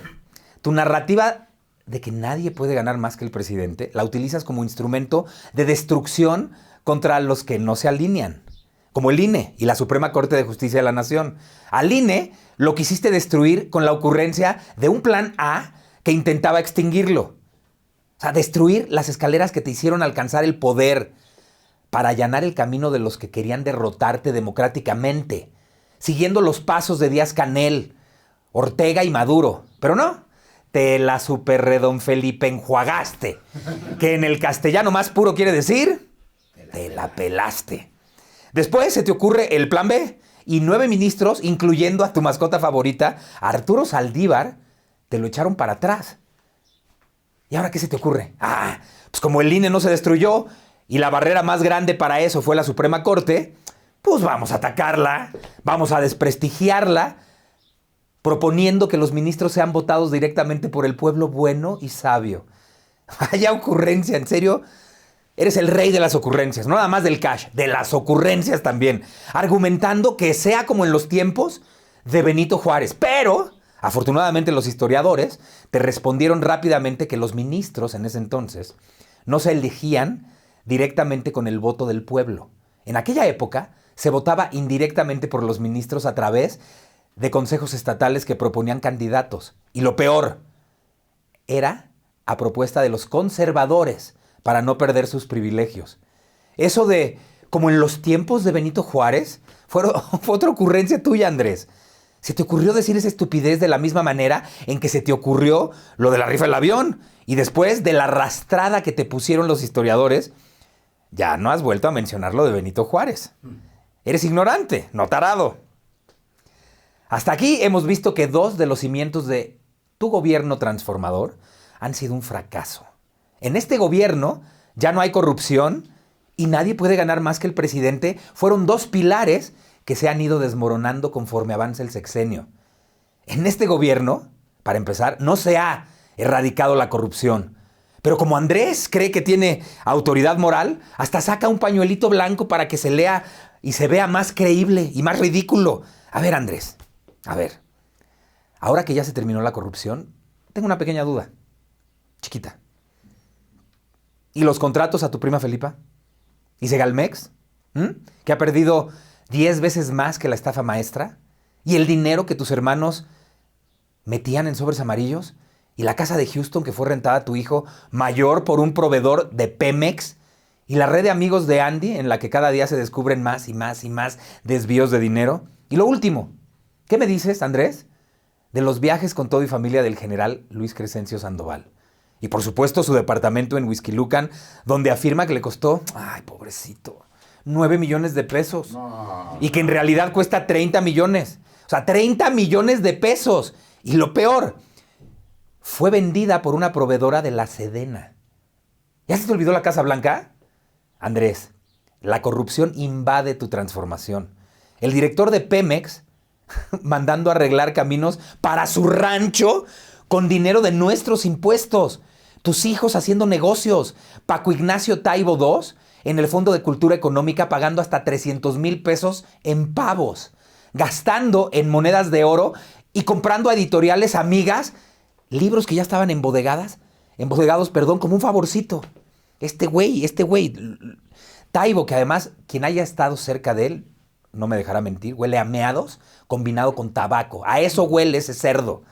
Tu narrativa de que nadie puede ganar más que el presidente la utilizas como instrumento de destrucción contra los que no se alinean, como el INE y la Suprema Corte de Justicia de la Nación. Al INE lo quisiste destruir con la ocurrencia de un plan A que intentaba extinguirlo. O sea, destruir las escaleras que te hicieron alcanzar el poder para allanar el camino de los que querían derrotarte democráticamente, siguiendo los pasos de Díaz-Canel, Ortega y Maduro. Pero no, te la superredon Felipe enjuagaste, que en el castellano más puro quiere decir, te la pelaste. Después se te ocurre el plan B y 9 ministros, incluyendo a tu mascota favorita, Arturo Saldívar, te lo echaron para atrás. ¿Y ahora qué se te ocurre? Ah, pues como el INE no se destruyó y la barrera más grande para eso fue la Suprema Corte, pues vamos a atacarla, vamos a desprestigiarla, proponiendo que los ministros sean votados directamente por el pueblo bueno y sabio. Vaya ocurrencia, ¿en serio? Eres el rey de las ocurrencias, no nada más del cash, de las ocurrencias también, argumentando que sea como en los tiempos de Benito Juárez. Pero, afortunadamente, los historiadores te respondieron rápidamente que los ministros en ese entonces no se elegían directamente con el voto del pueblo. En aquella época se votaba indirectamente por los ministros a través de consejos estatales que proponían candidatos. Y lo peor, era a propuesta de los conservadores, para no perder sus privilegios. Eso de, como en los tiempos de Benito Juárez, fue otra ocurrencia tuya, Andrés. ¿Se te ocurrió decir esa estupidez de la misma manera en que se te ocurrió lo de la rifa del avión? Y después de la arrastrada que te pusieron los historiadores, ya no has vuelto a mencionar lo de Benito Juárez. Eres ignorante, no tarado. Hasta aquí hemos visto que 2 de los cimientos de tu gobierno transformador han sido un fracaso. En este gobierno ya no hay corrupción y nadie puede ganar más que el presidente. Fueron 2 pilares que se han ido desmoronando conforme avanza el sexenio. En este gobierno, para empezar, no se ha erradicado la corrupción. Pero como Andrés cree que tiene autoridad moral, hasta saca un pañuelito blanco para que se lea y se vea más creíble y más ridículo. A ver, Andrés, a ver. Ahora que ya se terminó la corrupción, tengo una pequeña duda, chiquita. ¿Y los contratos a tu prima Felipa? ¿Y Segalmex? ¿Que ha perdido 10 veces más que la estafa maestra? ¿Y el dinero que tus hermanos metían en sobres amarillos? ¿Y la casa de Houston que fue rentada a tu hijo mayor por un proveedor de Pemex? ¿Y la red de amigos de Andy en la que cada día se descubren más y más y más desvíos de dinero? Y lo último, ¿qué me dices, Andrés, de los viajes con todo y familia del general Luis Crescencio Sandoval? Y por supuesto su departamento en Huixquilucan, donde afirma que le costó, ay, pobrecito, 9 millones de pesos. No. Y que en realidad cuesta 30 millones. O sea, 30 millones de pesos. Y lo peor, fue vendida por una proveedora de la Sedena. ¿Ya se te olvidó la Casa Blanca? Andrés, la corrupción invade tu transformación. El director de Pemex mandando arreglar caminos para su rancho con dinero de nuestros impuestos. Tus hijos haciendo negocios. Paco Ignacio Taibo II en el Fondo de Cultura Económica pagando hasta 300,000 pesos en pavos. Gastando en monedas de oro y comprando a editoriales amigas libros que ya estaban embodegados, como un favorcito. Este güey, Taibo, que además quien haya estado cerca de él, no me dejará mentir, huele a meados combinado con tabaco. A eso huele ese cerdo.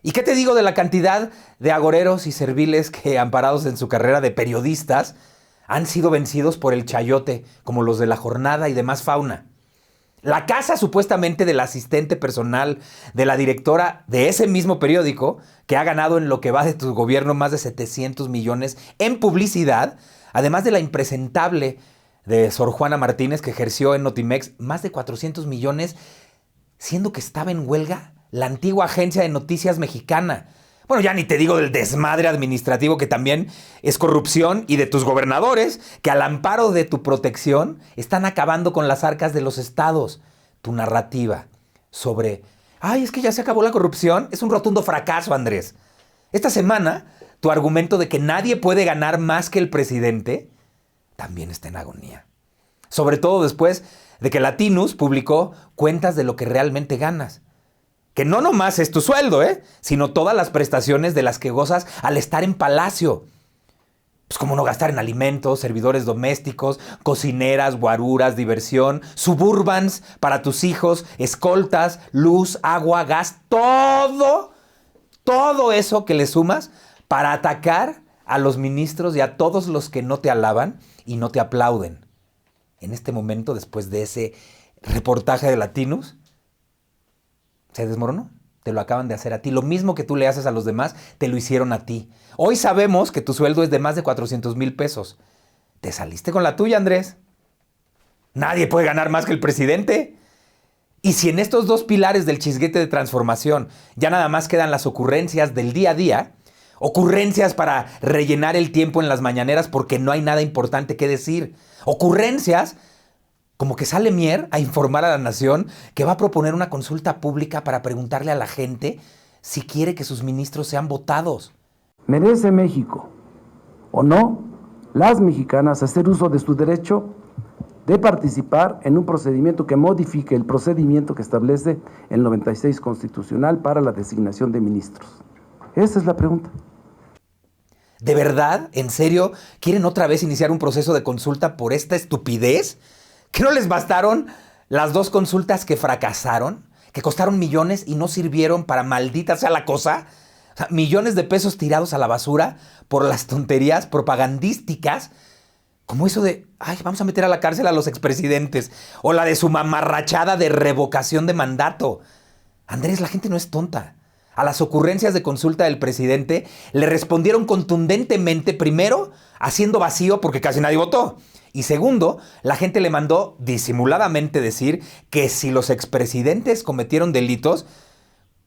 ¿Y qué te digo de la cantidad de agoreros y serviles que, amparados en su carrera de periodistas, han sido vencidos por el chayote, como los de La Jornada y demás fauna? La casa supuestamente del asistente personal de la directora de ese mismo periódico, que ha ganado en lo que va de tu gobierno más de 700 millones en publicidad, además de la impresentable de Sor Juana Martínez, que ejerció en Notimex más de 400 millones, siendo que estaba en huelga la antigua agencia de noticias mexicana. Bueno, ya ni te digo del desmadre administrativo que también es corrupción, y de tus gobernadores que al amparo de tu protección están acabando con las arcas de los estados. Tu narrativa sobre, es que ya se acabó la corrupción, es un rotundo fracaso, Andrés. Esta semana, tu argumento de que nadie puede ganar más que el presidente también está en agonía. Sobre todo después de que Latinus publicó cuentas de lo que realmente ganas. Que no nomás es tu sueldo, sino todas las prestaciones de las que gozas al estar en Palacio. Pues cómo no gastar en alimentos, servidores domésticos, cocineras, guaruras, diversión, suburbans para tus hijos, escoltas, luz, agua, gas, todo eso que le sumas para atacar a los ministros y a todos los que no te alaban y no te aplauden. En este momento, después de ese reportaje de Latinus, se desmoronó. Te lo acaban de hacer a ti. Lo mismo que tú le haces a los demás, te lo hicieron a ti. Hoy sabemos que tu sueldo es de más de 400,000 pesos. Te saliste con la tuya, Andrés. Nadie puede ganar más que el presidente. Y si en estos dos pilares del chisguete de transformación ya nada más quedan las ocurrencias del día a día, ocurrencias para rellenar el tiempo en las mañaneras porque no hay nada importante que decir, ocurrencias como que sale Mier a informar a la nación que va a proponer una consulta pública para preguntarle a la gente si quiere que sus ministros sean votados. ¿Merece México o no las mexicanas hacer uso de su derecho de participar en un procedimiento que modifique el procedimiento que establece el 96 constitucional para la designación de ministros? Esa es la pregunta. ¿De verdad? ¿En serio? ¿Quieren otra vez iniciar un proceso de consulta por esta estupidez? ¿Que no les bastaron las dos consultas que fracasaron? ¿Que costaron millones y no sirvieron para maldita sea la cosa? O sea, millones de pesos tirados a la basura por las tonterías propagandísticas, como eso de, vamos a meter a la cárcel a los expresidentes, o la de su mamarrachada de revocación de mandato. Andrés, la gente no es tonta. A las ocurrencias de consulta del presidente le respondieron contundentemente, primero, haciendo vacío porque casi nadie votó. Y segundo, la gente le mandó disimuladamente decir que si los expresidentes cometieron delitos,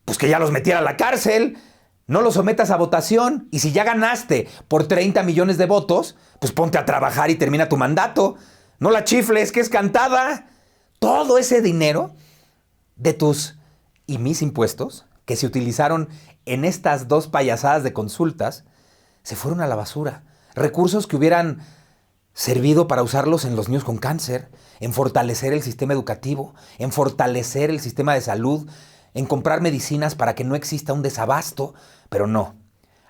pues que ya los metiera a la cárcel, no los sometas a votación, y si ya ganaste por 30 millones de votos, pues ponte a trabajar y termina tu mandato. No la chifles, que es cantada. Todo ese dinero de tus y mis impuestos que se utilizaron en estas dos payasadas de consultas se fueron a la basura. Recursos que hubieran servido para usarlos en los niños con cáncer, en fortalecer el sistema educativo, en fortalecer el sistema de salud, en comprar medicinas para que no exista un desabasto. Pero no,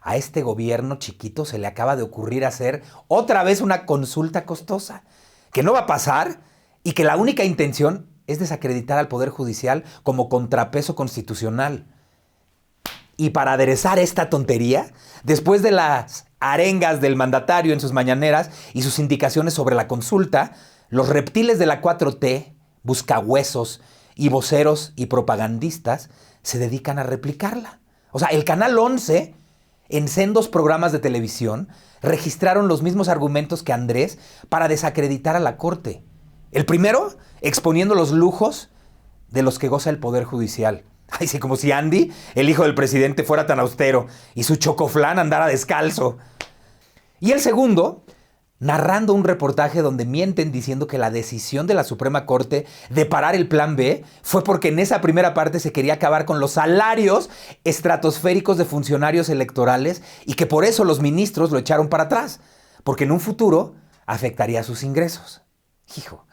a este gobierno chiquito se le acaba de ocurrir hacer otra vez una consulta costosa, que no va a pasar y que la única intención es desacreditar al Poder Judicial como contrapeso constitucional. Y para aderezar esta tontería, después de las arengas del mandatario en sus mañaneras y sus indicaciones sobre la consulta, los reptiles de la 4T, buscahuesos y voceros y propagandistas se dedican a replicarla. O sea, el Canal 11, en sendos programas de televisión, registraron los mismos argumentos que Andrés para desacreditar a la Corte. El primero, exponiendo los lujos de los que goza el Poder Judicial. Ay, sí, como si Andy, el hijo del presidente, fuera tan austero y su chocoflán andara descalzo. Y el segundo, narrando un reportaje donde mienten diciendo que la decisión de la Suprema Corte de parar el Plan B fue porque en esa primera parte se quería acabar con los salarios estratosféricos de funcionarios electorales y que por eso los ministros lo echaron para atrás, porque en un futuro afectaría sus ingresos. Hijo,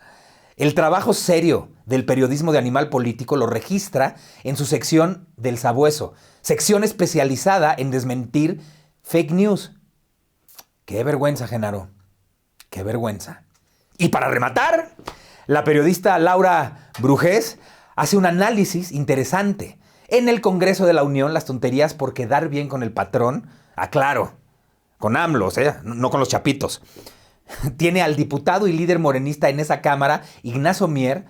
el trabajo serio del periodismo de Animal Político lo registra en su sección del Sabueso, sección especializada en desmentir fake news. Qué vergüenza, Genaro. ¡Qué vergüenza! Y para rematar, la periodista Laura Brujés hace un análisis interesante. En el Congreso de la Unión, las tonterías por quedar bien con el patrón, aclaro, con AMLO, no con los chapitos. Tiene al diputado y líder morenista en esa Cámara, Ignacio Mier,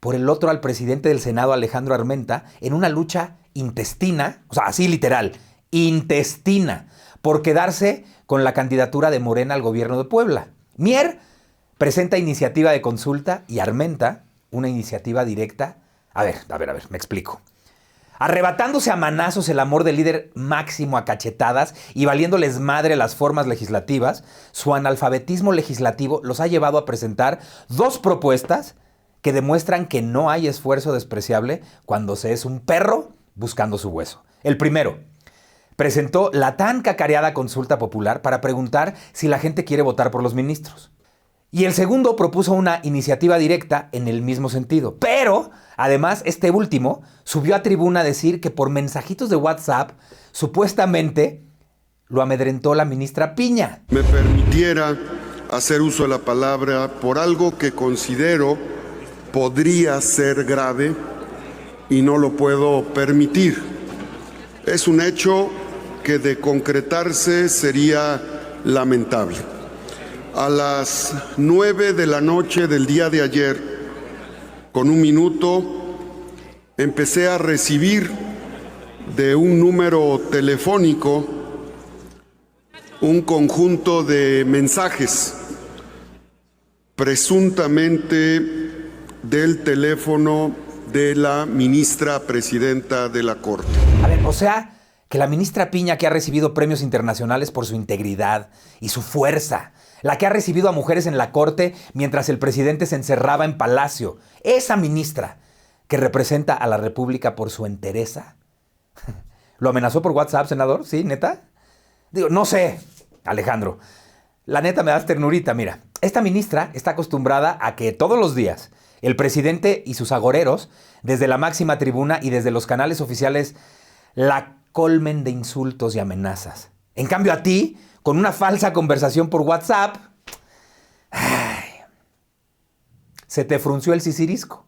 por el otro al presidente del Senado, Alejandro Armenta, en una lucha intestina, o sea, así literal, intestina, por quedarse con la candidatura de Morena al gobierno de Puebla. Mier presenta iniciativa de consulta y Armenta una iniciativa directa. A ver, me explico. Arrebatándose a manazos el amor del líder máximo a cachetadas y valiéndoles madre las formas legislativas, su analfabetismo legislativo los ha llevado a presentar 2 propuestas que demuestran que no hay esfuerzo despreciable cuando se es un perro buscando su hueso. El primero, presentó la tan cacareada consulta popular para preguntar si la gente quiere votar por los ministros. Y el segundo propuso una iniciativa directa en el mismo sentido. Pero, además, este último subió a tribuna a decir que por mensajitos de WhatsApp, supuestamente, lo amedrentó la ministra Piña. Me permitiera hacer uso de la palabra por algo que considero podría ser grave y no lo puedo permitir. Es un hecho que de concretarse sería lamentable. A las 9 de la noche del día de ayer, con 1 minuto, empecé a recibir de un número telefónico un conjunto de mensajes, presuntamente del teléfono de la ministra presidenta de la Corte. A ver, o sea, que la ministra Piña, que ha recibido premios internacionales por su integridad y su fuerza, la que ha recibido a mujeres en la Corte mientras el presidente se encerraba en Palacio, esa ministra que representa a la República por su entereza, ¿lo amenazó por WhatsApp, senador? ¿Sí, neta? Digo, no sé, Alejandro. La neta me das ternurita, mira. Esta ministra está acostumbrada a que todos los días el presidente y sus agoreros, desde la máxima tribuna y desde los canales oficiales, la colmen de insultos y amenazas. En cambio a ti, con una falsa conversación por WhatsApp, se te frunció el sisirisco.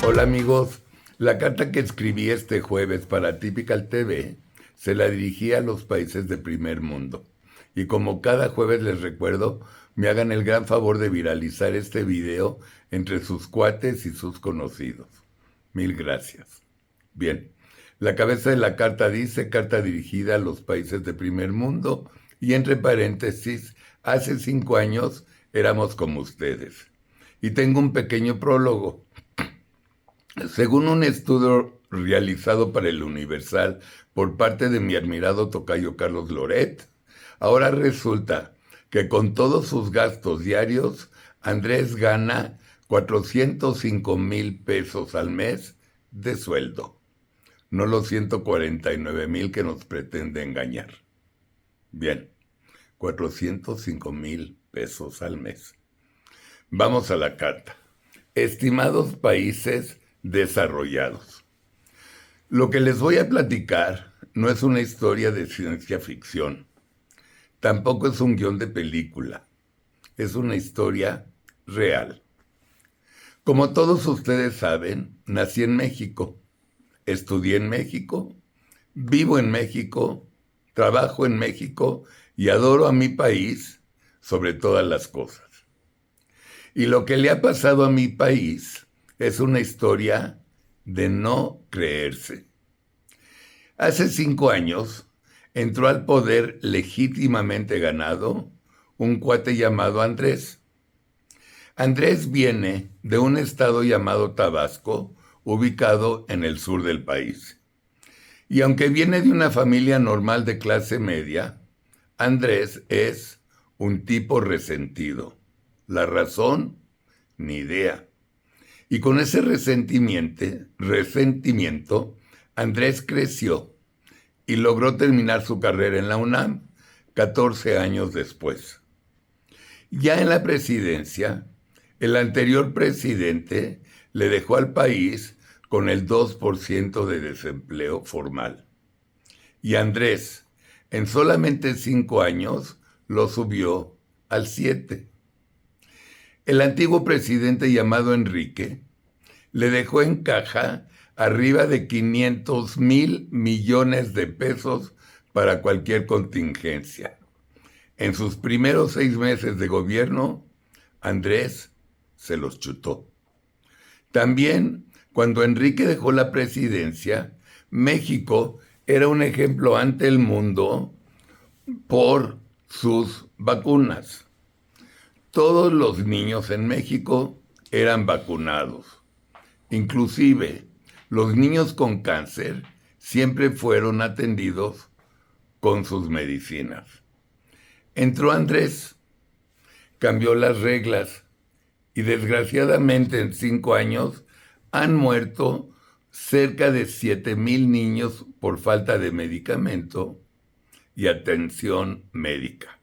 Hola amigos, la carta que escribí este jueves para Typical TV se la dirigí a los países de primer mundo. Y como cada jueves les recuerdo, me hagan el gran favor de viralizar este video entre sus cuates y sus conocidos. Mil gracias. Bien, la cabeza de la carta dice, carta dirigida a los países de primer mundo, y entre paréntesis, hace 5 años éramos como ustedes. Y tengo un pequeño prólogo. Según un estudio realizado para el Universal por parte de mi admirado tocayo Carlos Loret, ahora resulta que con todos sus gastos diarios, Andrés gana 405,000 pesos al mes de sueldo, no los 149,000 que nos pretende engañar. Bien, 405,000 pesos al mes. Vamos a la carta. Estimados países desarrollados. Lo que les voy a platicar no es una historia de ciencia ficción. Tampoco es un guión de película. Es una historia real. Como todos ustedes saben, nací en México, estudié en México, vivo en México, trabajo en México y adoro a mi país sobre todas las cosas. Y lo que le ha pasado a mi país es una historia de no creerse. Hace 5 años entró al poder legítimamente ganado un cuate llamado Andrés. Andrés viene de un estado llamado Tabasco, ubicado en el sur del país. Y aunque viene de una familia normal de clase media, Andrés es un tipo resentido. La razón, ni idea. Y con ese resentimiento, Andrés creció y logró terminar su carrera en la UNAM 14 años después. Ya en la presidencia, el anterior presidente le dejó al país con el 2% de desempleo formal. Y Andrés, en solamente 5 años, lo subió al 7%. El antiguo presidente llamado Enrique le dejó en caja arriba de 500,000 millones de pesos para cualquier contingencia. En sus primeros 6 meses de gobierno, Andrés se los chutó. También, cuando Enrique dejó la presidencia, México era un ejemplo ante el mundo por sus vacunas. Todos los niños en México eran vacunados. Inclusive, los niños con cáncer siempre fueron atendidos con sus medicinas. Entró Andrés, cambió las reglas y desgraciadamente en 5 años han muerto cerca de 7,000 niños por falta de medicamento y atención médica.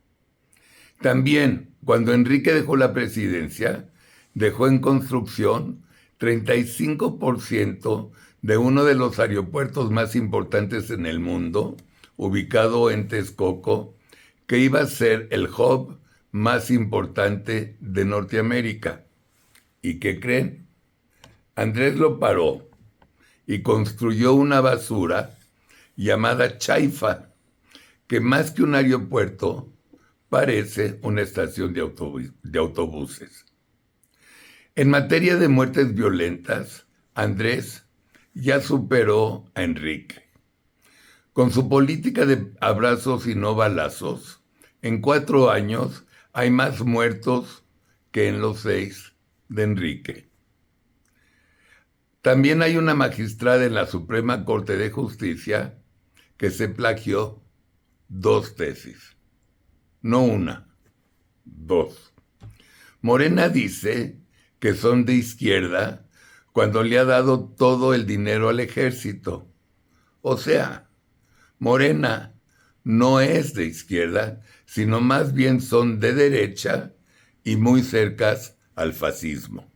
También, cuando Enrique dejó la presidencia, dejó en construcción 35% de uno de los aeropuertos más importantes en el mundo, ubicado en Texcoco, que iba a ser el hub más importante de Norteamérica. ¿Y qué creen? Andrés lo paró y construyó una basura llamada Chaifa, que más que un aeropuerto, parece una estación de autobuses. En materia de muertes violentas, Andrés ya superó a Enrique. Con su política de abrazos y no balazos, en 4 años hay más muertos que en los 6 de Enrique. También hay una magistrada en la Suprema Corte de Justicia que se plagió 2 tesis. No una, 2. Morena dice que son de izquierda cuando le ha dado todo el dinero al ejército. O sea, Morena no es de izquierda, sino más bien son de derecha y muy cercas al fascismo.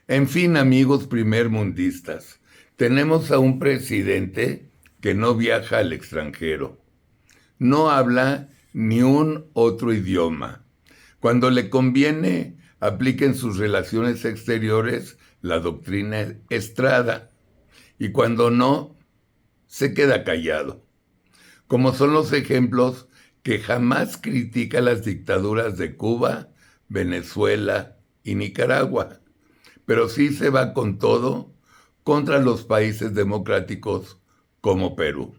En fin, amigos primermundistas, tenemos a un presidente que no viaja al extranjero. No habla ni un otro idioma. Cuando le conviene, aplica en sus relaciones exteriores la doctrina Estrada. Y cuando no, se queda callado. Como son los ejemplos que jamás critica las dictaduras de Cuba, Venezuela y Nicaragua, pero sí se va con todo contra los países democráticos como Perú.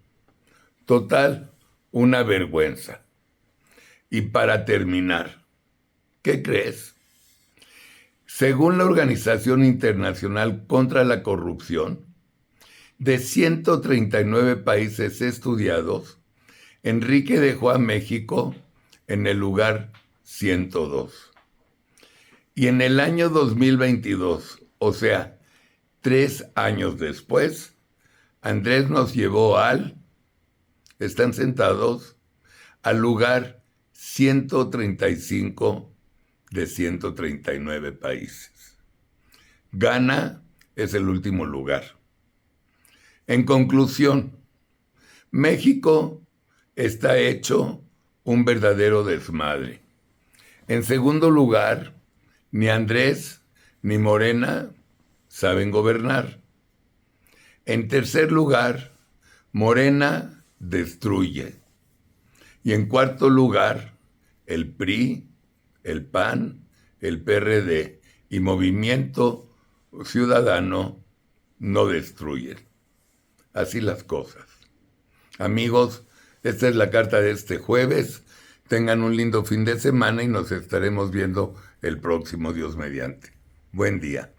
Total, una vergüenza. Y para terminar, ¿qué crees? Según la Organización Internacional contra la Corrupción, de 139 países estudiados, Enrique dejó a México en el lugar 102. Y en el año 2022, o sea, 3 años después, Andrés nos llevó ¿están sentados? Al lugar 135 de 139 países. Ghana es el último lugar. En conclusión, México está hecho un verdadero desmadre. En segundo lugar, ni Andrés ni Morena saben gobernar. En tercer lugar, Morena destruye. Y en cuarto lugar, el PRI, el PAN, el PRD y Movimiento Ciudadano no destruyen. Así las cosas. Amigos, esta es la carta de este jueves. Tengan un lindo fin de semana y nos estaremos viendo el próximo Dios mediante. Buen día.